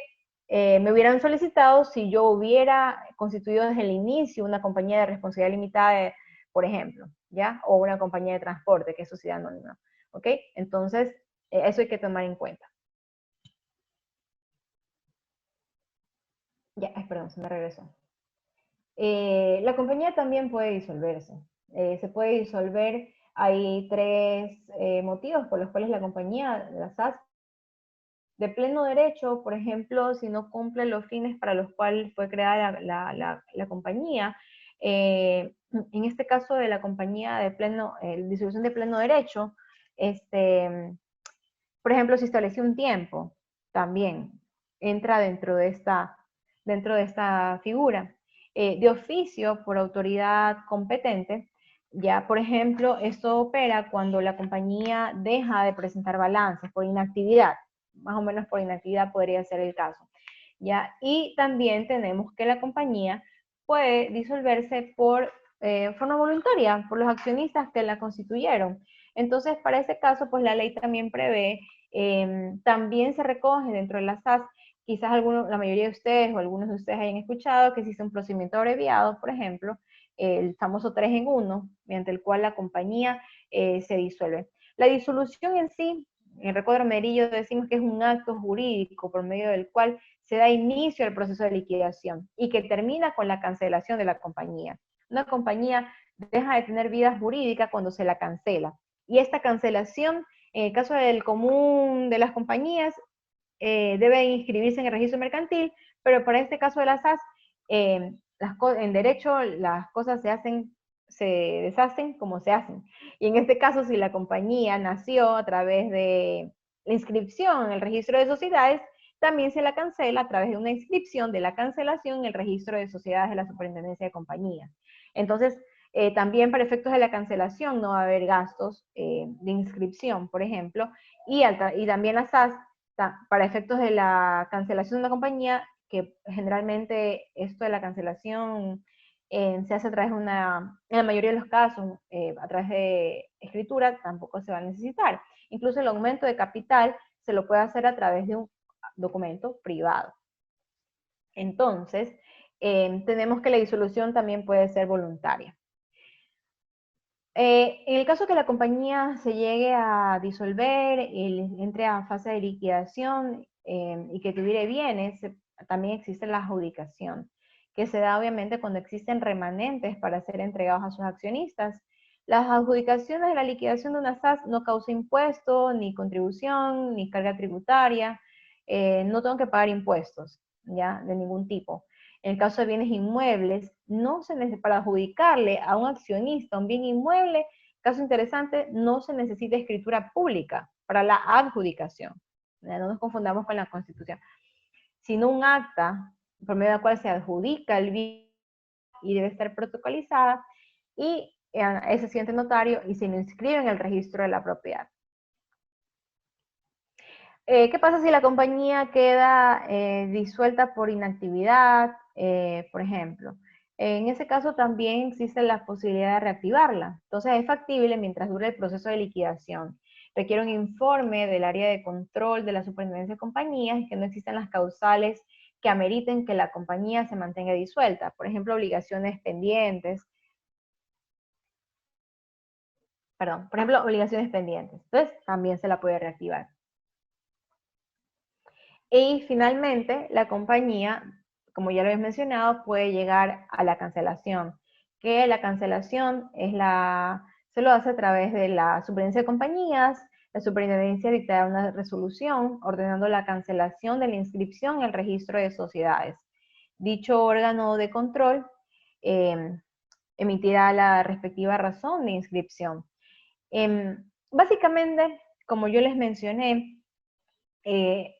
me hubieran solicitado si yo hubiera constituido desde el inicio una compañía de responsabilidad limitada, por ejemplo, ¿ya? O una compañía de transporte, que es sociedad anónima, ¿ok? Entonces, eso hay que tomar en cuenta. Ya, perdón, se me regresó. La compañía también puede disolverse. Se puede disolver, hay tres motivos por los cuales la compañía, la SAS, de pleno derecho, por ejemplo, si no cumple los fines para los cuales fue creada la compañía, en este caso de la compañía de disolución de pleno derecho, por ejemplo, si estableció un tiempo, también entra dentro de esta figura. De oficio, por autoridad competente, ya, por ejemplo, esto opera cuando la compañía deja de presentar balances por inactividad, más o menos por inactividad podría ser el caso. ¿Ya? Y también tenemos que la compañía puede disolverse por forma voluntaria, por los accionistas que la constituyeron. Entonces, para ese caso, pues la ley también prevé, también se recoge dentro de las SAS, quizás la mayoría de ustedes o algunos de ustedes hayan escuchado que existe un procedimiento abreviado, por ejemplo, el famoso 3 en 1, mediante el cual la compañía se disuelve. La disolución en sí, en recuadro amarillo decimos que es un acto jurídico por medio del cual se da inicio al proceso de liquidación y que termina con la cancelación de la compañía. Una compañía deja de tener vida jurídica cuando se la cancela. Y esta cancelación, en el caso del común de las compañías, debe inscribirse en el registro mercantil, pero para este caso de las SAS, en derecho las cosas se deshacen como se hacen. Y en este caso, si la compañía nació a través de la inscripción en el registro de sociedades, también se la cancela a través de una inscripción de la cancelación en el registro de sociedades de la Superintendencia de Compañías. Entonces, también para efectos de la cancelación no va a haber gastos de inscripción, por ejemplo, y también las SAS, para efectos de la cancelación de una compañía, que generalmente esto de la cancelación se hace a través de en la mayoría de los casos, a través de escritura, tampoco se va a necesitar. Incluso el aumento de capital se lo puede hacer a través de un documento privado. Entonces, tenemos que la disolución también puede ser voluntaria. En el caso que la compañía se llegue a disolver, entre a fase de liquidación y que tuviera bienes, también existe la adjudicación, que se da obviamente cuando existen remanentes para ser entregados a sus accionistas. Las adjudicaciones de la liquidación de una SAS no causa impuesto, ni contribución, ni carga tributaria, no tengo que pagar impuestos, ¿ya? De ningún tipo. En el caso de bienes inmuebles, no se necesita, para adjudicarle a un accionista un bien inmueble, caso interesante, no se necesita escritura pública para la adjudicación. No nos confundamos con la Constitución, sino un acta por medio de la cual se adjudica el bien y debe estar protocolizada y es el siguiente notario y se lo inscribe en el registro de la propiedad. ¿Qué pasa si la compañía queda disuelta por inactividad, por ejemplo? En ese caso también existe la posibilidad de reactivarla. Entonces es factible mientras dure el proceso de liquidación. Requiere un informe del área de control de la Superintendencia de Compañías y que no existen las causales que ameriten que la compañía se mantenga disuelta. Por ejemplo, obligaciones pendientes. Perdón, por ejemplo, obligaciones pendientes. Entonces también se la puede reactivar. Y finalmente, la compañía, como ya lo habéis mencionado, puede llegar a la cancelación, que la cancelación se lo hace a través de la Superintendencia de Compañías. La Superintendencia dictará una resolución ordenando la cancelación de la inscripción en el registro de sociedades. Dicho órgano de control emitirá la respectiva razón de inscripción. Básicamente, como yo les mencioné,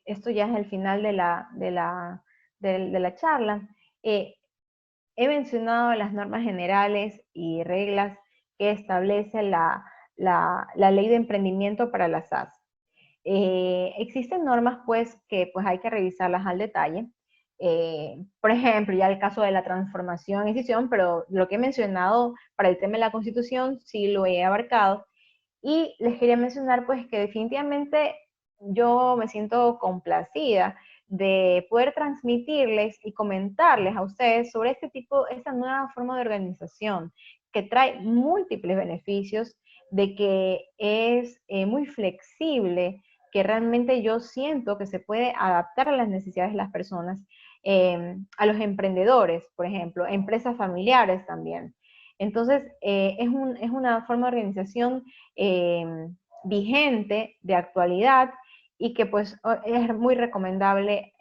esto ya es el final de la charla. He mencionado las normas generales y reglas que establece la ley de emprendimiento para las SAS. Existen normas pues que pues hay que revisarlas al detalle. Por ejemplo, ya el caso de la transformación y escisión, pero lo que he mencionado para el tema de la Constitución sí lo he abarcado. Y les quería mencionar pues que definitivamente yo me siento complacida de poder transmitirles y comentarles a ustedes sobre esta nueva forma de organización que trae múltiples beneficios, de que es muy flexible, que realmente yo siento que se puede adaptar a las necesidades de las personas, a los emprendedores, por ejemplo, empresas familiares también. Entonces, es una forma de organización vigente, de actualidad, y que pues es muy recomendable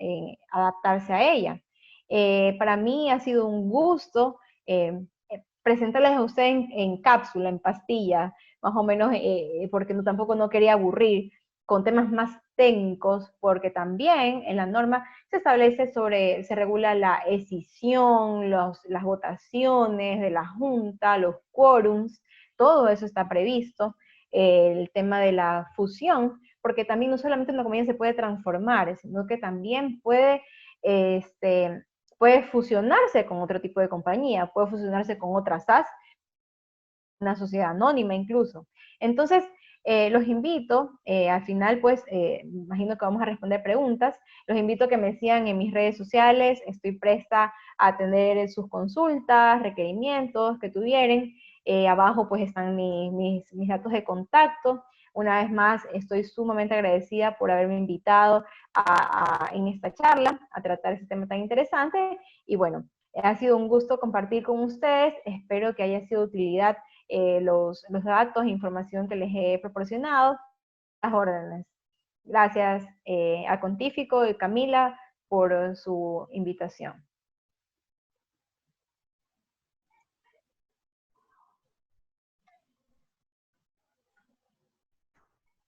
adaptarse a ella. Para mí ha sido un gusto presentarles a ustedes en cápsula, en pastilla, más o menos, porque tampoco no quería aburrir con temas más técnicos, porque también en la norma se regula la escisión, las votaciones de la Junta, los quórums, todo eso está previsto, el tema de la fusión, porque también no solamente una compañía se puede transformar, sino que también puede fusionarse con otro tipo de compañía, puede fusionarse con otras SAS, una sociedad anónima incluso. Entonces, los invito, al final pues, imagino que vamos a responder preguntas, los invito a que me sigan en mis redes sociales, estoy presta a atender sus consultas, requerimientos que tuvieren, abajo pues están mis datos de contacto. Una vez más, estoy sumamente agradecida por haberme invitado en esta charla a tratar este tema tan interesante, y bueno, ha sido un gusto compartir con ustedes, espero que haya sido de utilidad los datos e información que les he proporcionado, las órdenes. Gracias a Contífico y Camila por su invitación.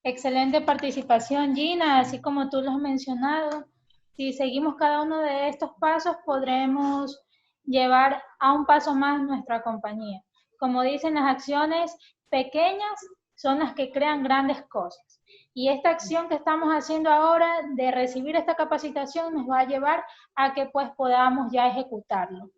Excelente participación, Gina, así como tú lo has mencionado. Si seguimos cada uno de estos pasos, podremos llevar a un paso más nuestra compañía. Como dicen, las acciones pequeñas son las que crean grandes cosas. Y esta acción que estamos haciendo ahora de recibir esta capacitación nos va a llevar a que pues podamos ya ejecutarlo.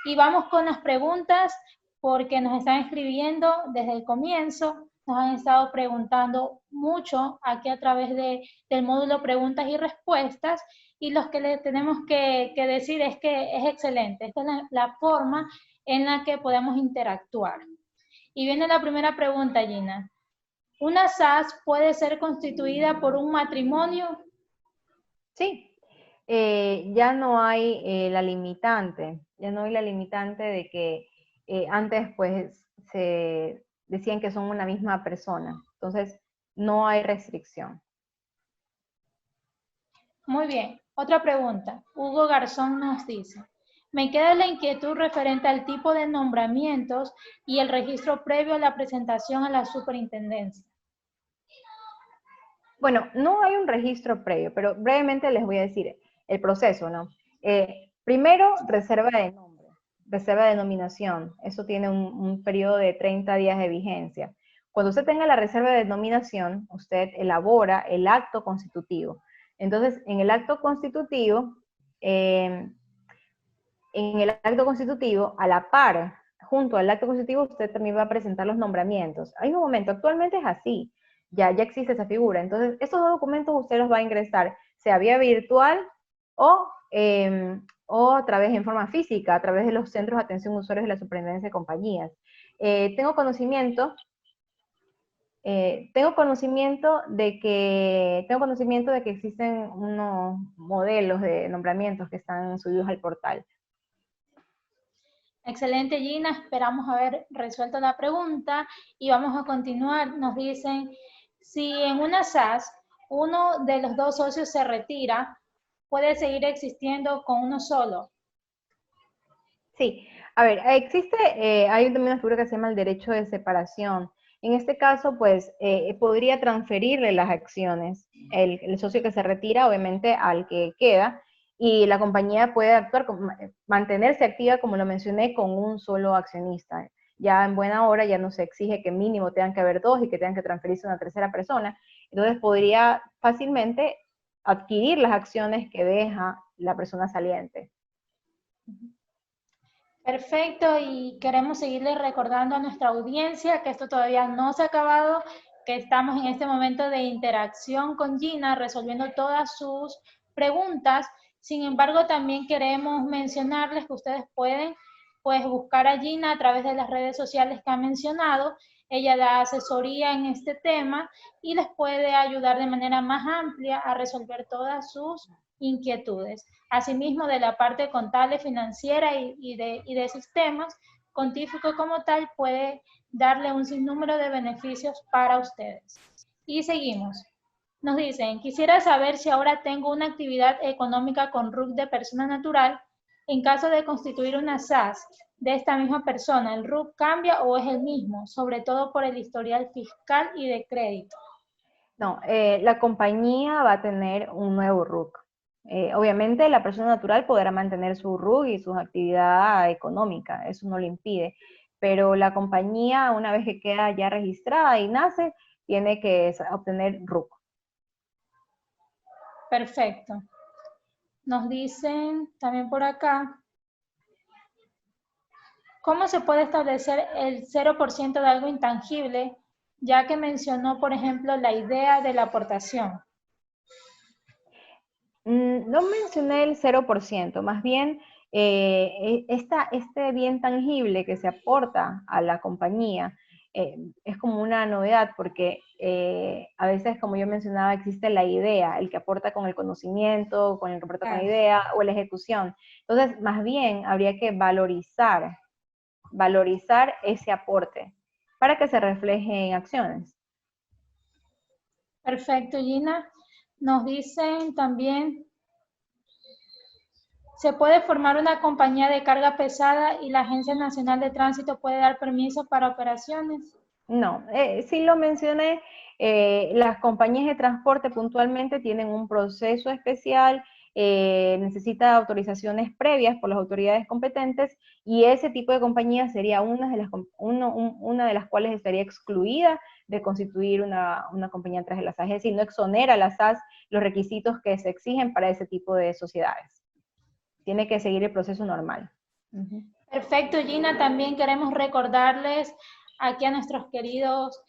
Y vamos con las preguntas porque nos están escribiendo desde el comienzo, nos han estado preguntando mucho aquí a través del módulo preguntas y respuestas, y lo que le tenemos que decir es que es excelente. Esta es la forma en la que podemos interactuar. Y viene la primera pregunta, Gina. ¿Una SAS puede ser constituida por un matrimonio? Sí, ya no hay la limitante, de que antes pues se decían que son una misma persona, entonces no hay restricción. Muy bien. Otra pregunta. Hugo Garzón nos dice, me queda la inquietud referente al tipo de nombramientos y el registro previo a la presentación a la superintendencia. Bueno, no hay un registro previo, pero brevemente les voy a decir el proceso, ¿no? Primero, reserva de nombre, reserva de denominación. Eso tiene un periodo de 30 días de vigencia. Cuando usted tenga la reserva de denominación, usted elabora el acto constitutivo. Entonces, en el acto constitutivo, a la par, junto al acto constitutivo, usted también va a presentar los nombramientos. Hay un momento, actualmente es así, ya existe esa figura. Entonces, esos dos documentos usted los va a ingresar, sea vía virtual o a través en forma física, a través de los centros de atención a usuarios de la Superintendencia de Compañías. Tengo conocimiento de que existen unos modelos de nombramientos que están subidos al portal. Excelente, Gina. Esperamos haber resuelto la pregunta y vamos a continuar. Nos dicen, si en una SAS uno de los dos socios se retira, ¿puede seguir existiendo con uno solo? Sí, a ver, hay también una figura que se llama el derecho de separación. En este caso, pues, podría transferirle las acciones, el socio que se retira, obviamente, al que queda, y la compañía puede mantenerse activa, como lo mencioné, con un solo accionista. Ya en buena hora ya no se exige que mínimo tengan que haber dos y que tengan que transferirse a una tercera persona. Entonces podría fácilmente adquirir las acciones que deja la persona saliente. Perfecto, y queremos seguirle recordando a nuestra audiencia que esto todavía no se ha acabado, que estamos en este momento de interacción con Gina, resolviendo todas sus preguntas. Sin embargo, también queremos mencionarles que ustedes pueden, pues, buscar a Gina a través de las redes sociales que ha mencionado. Ella da asesoría en este tema y les puede ayudar de manera más amplia a resolver todas sus inquietudes. Asimismo, de la parte contable, financiera y de sistemas, Contífico como tal puede darle un sinnúmero de beneficios para ustedes. Y seguimos. Nos dicen, quisiera saber si ahora tengo una actividad económica con RUC de persona natural. En caso de constituir una SAS de esta misma persona, ¿el RUC cambia o es el mismo? Sobre todo por el historial fiscal y de crédito. No, la compañía va a tener un nuevo RUC. Obviamente la persona natural podrá mantener su RUC y su actividad económica, eso no lo impide, pero la compañía, una vez que queda ya registrada y nace, tiene que obtener RUC. Perfecto. Nos dicen también por acá, ¿cómo se puede establecer el 0% de algo intangible? Ya que mencionó, por ejemplo, la idea de la aportación. No mencioné el 0%, más bien este bien tangible que se aporta a la compañía es como una novedad porque a veces, como yo mencionaba, existe la idea, el que aporta con el conocimiento, con el que aporta con la idea o la ejecución. Entonces, más bien habría que valorizar ese aporte para que se refleje en acciones. Perfecto, Gina. Nos dicen también, ¿se puede formar una compañía de carga pesada y la Agencia Nacional de Tránsito puede dar permiso para operaciones? No, sí lo mencioné, las compañías de transporte puntualmente tienen un proceso especial, necesita autorizaciones previas por las autoridades competentes y ese tipo de compañía sería una de las cuales estaría excluida de constituir una compañía tras de las SAS, es decir, no exonera a las SAS los requisitos que se exigen para ese tipo de sociedades. Tiene que seguir el proceso normal. Perfecto, Gina. También queremos recordarles aquí a nuestros queridos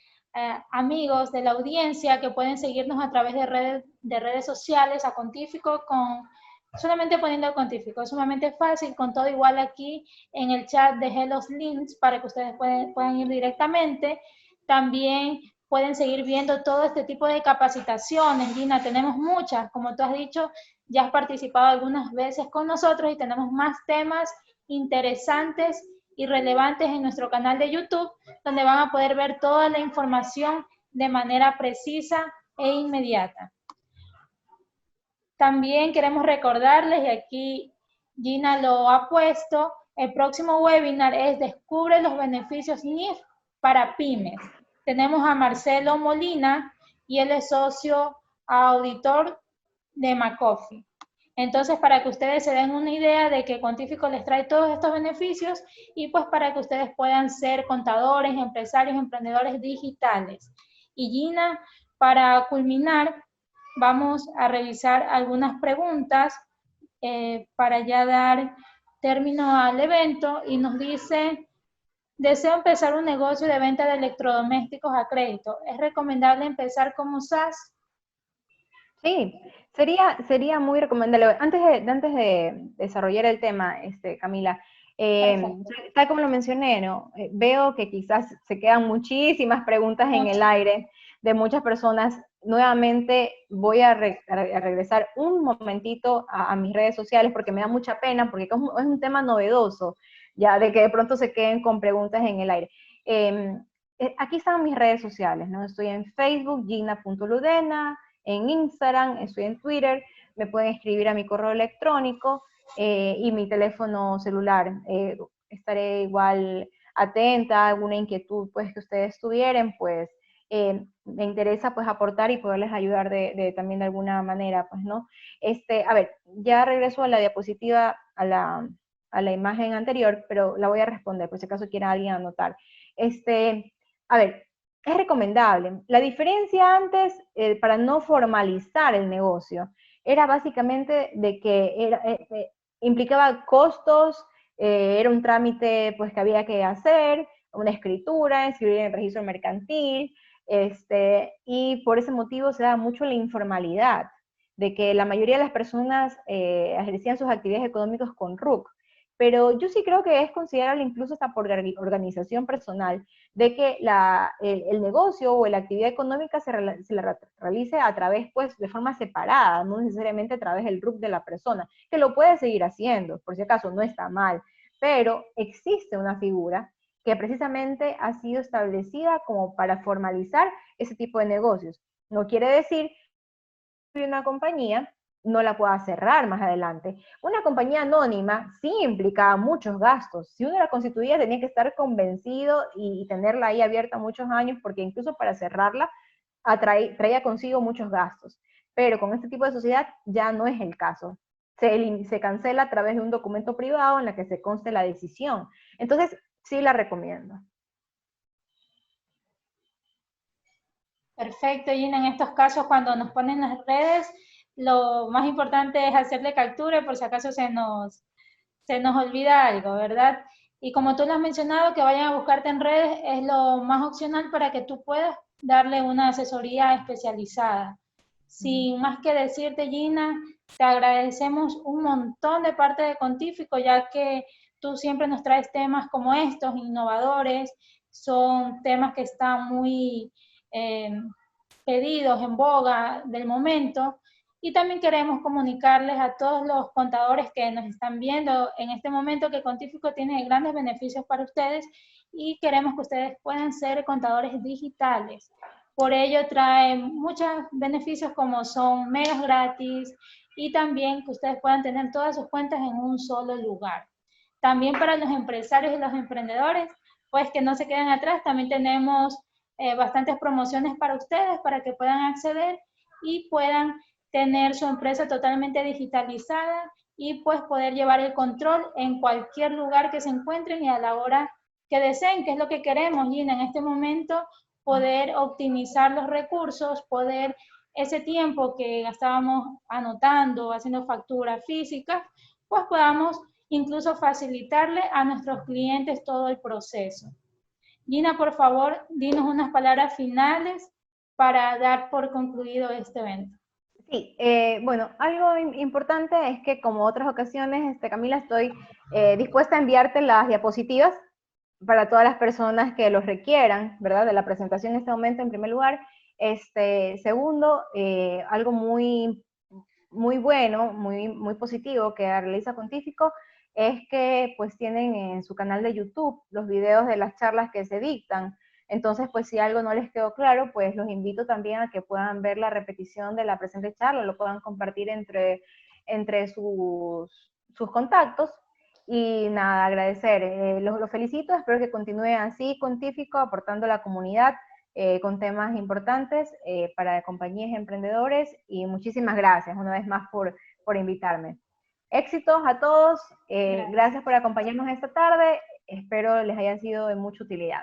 amigos de la audiencia que pueden seguirnos a través de redes sociales a Contífico solamente poniendo Contífico. Es sumamente fácil, con todo igual aquí en el chat dejé los links para que ustedes puedan ir directamente. También pueden seguir viendo todo este tipo de capacitaciones. Gina, tenemos muchas, como tú has dicho, ya has participado algunas veces con nosotros y tenemos más temas interesantes y relevantes en nuestro canal de YouTube, donde van a poder ver toda la información de manera precisa e inmediata. También queremos recordarles, y aquí Gina lo ha puesto, el próximo webinar es Descubre los beneficios NIF para pymes. Tenemos a Marcelo Molina y él es socio auditor de McAfee. Entonces, para que ustedes se den una idea de que Contífico les trae todos estos beneficios y pues para que ustedes puedan ser contadores, empresarios, emprendedores digitales. Y Gina, para culminar, vamos a revisar algunas preguntas para ya dar término al evento y nos dice, deseo empezar un negocio de venta de electrodomésticos a crédito. ¿Es recomendable empezar como SAS? Sí, sería muy recomendable. Antes de desarrollar el tema, Camila, Perfecto. tal como lo mencioné, ¿no? Veo que quizás se quedan muchísimas preguntas en el Mucho. aire de muchas personas. Nuevamente voy a regresar un momentito a mis redes sociales porque me da mucha pena, porque es un tema novedoso, ya de que de pronto se queden con preguntas en el aire. Aquí están mis redes sociales, ¿no? Estoy en Facebook, gina.ludena, en Instagram, estoy en Twitter, me pueden escribir a mi correo electrónico y mi teléfono celular. Estaré igual atenta a alguna inquietud pues, que ustedes tuvieran, pues me interesa pues aportar y poderles ayudar también de alguna manera, pues, ¿no? A ver, ya regreso a la diapositiva, a la imagen anterior, pero la voy a responder por si acaso quiera alguien anotar. A ver, es recomendable. La diferencia antes, para no formalizar el negocio, era básicamente de que implicaba costos, era un trámite pues, que había que hacer, una escritura, inscribir en el registro mercantil, y por ese motivo se da mucho la informalidad, de que la mayoría de las personas ejercían sus actividades económicas con RUC. Pero yo sí creo que es considerable incluso hasta por organización personal, de que el negocio o la actividad económica se la realice a través, pues, de forma separada, no necesariamente a través del RUC de la persona, que lo puede seguir haciendo, por si acaso no está mal, pero existe una figura que precisamente ha sido establecida como para formalizar ese tipo de negocios. No quiere decir que una compañía no la pueda cerrar más adelante. Una compañía anónima sí implicaba muchos gastos. Si uno la constituía tenía que estar convencido y tenerla ahí abierta muchos años, porque incluso para cerrarla traía consigo muchos gastos. Pero con este tipo de sociedad ya no es el caso. Se cancela a través de un documento privado en la que se conste la decisión. Entonces, sí la recomiendo. Perfecto, Gina. En estos casos, cuando nos ponen las redes, lo más importante es hacerle captura por si acaso se nos olvida algo, ¿verdad? Y como tú lo has mencionado, que vayan a buscarte en redes es lo más opcional para que tú puedas darle una asesoría especializada. Sin más que decirte, Gina, te agradecemos un montón de parte de Contífico, ya que tú siempre nos traes temas como estos, innovadores, son temas que están muy eh, pedidos en boga del momento. Y también queremos comunicarles a todos los contadores que nos están viendo en este momento que Contífico tiene grandes beneficios para ustedes y queremos que ustedes puedan ser contadores digitales. Por ello trae muchos beneficios como son megas gratis y también que ustedes puedan tener todas sus cuentas en un solo lugar. También para los empresarios y los emprendedores, pues que no se queden atrás, también tenemos bastantes promociones para ustedes para que puedan acceder y puedan tener su empresa totalmente digitalizada y pues poder llevar el control en cualquier lugar que se encuentren y a la hora que deseen, que es lo que queremos, Gina, en este momento, poder optimizar los recursos, poder ese tiempo que gastábamos anotando, haciendo facturas físicas, pues podamos incluso facilitarle a nuestros clientes todo el proceso. Gina, por favor, dinos unas palabras finales para dar por concluido este evento. Sí, bueno, algo importante es que como otras ocasiones, Camila, estoy dispuesta a enviarte las diapositivas para todas las personas que los requieran, ¿verdad? De la presentación en este momento, en primer lugar. Segundo, algo muy bueno, muy positivo que realiza Contífico es que pues tienen en su canal de YouTube los videos de las charlas que se dictan. Entonces, pues si algo no les quedó claro, pues los invito también a que puedan ver la repetición de la presente charla, lo puedan compartir entre sus contactos. Y nada, agradecer. Los felicito, espero que continúe así, Contífico, aportando a la comunidad con temas importantes para compañías y emprendedores. Y muchísimas gracias una vez más por invitarme. Éxitos a todos, gracias por acompañarnos esta tarde, espero les hayan sido de mucha utilidad.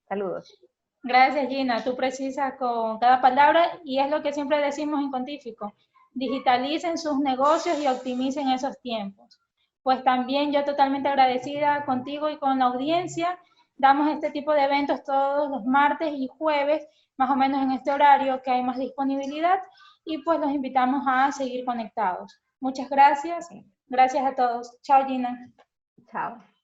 Saludos. Gracias, Gina. Tú precisas con cada palabra y es lo que siempre decimos en Contífico. Digitalicen sus negocios y optimicen esos tiempos. Pues también yo totalmente agradecida contigo y con la audiencia. Damos este tipo de eventos todos los martes y jueves, más o menos en este horario que hay más disponibilidad, y pues los invitamos a seguir conectados. Muchas gracias. Gracias a todos. Chao, Gina. Chao.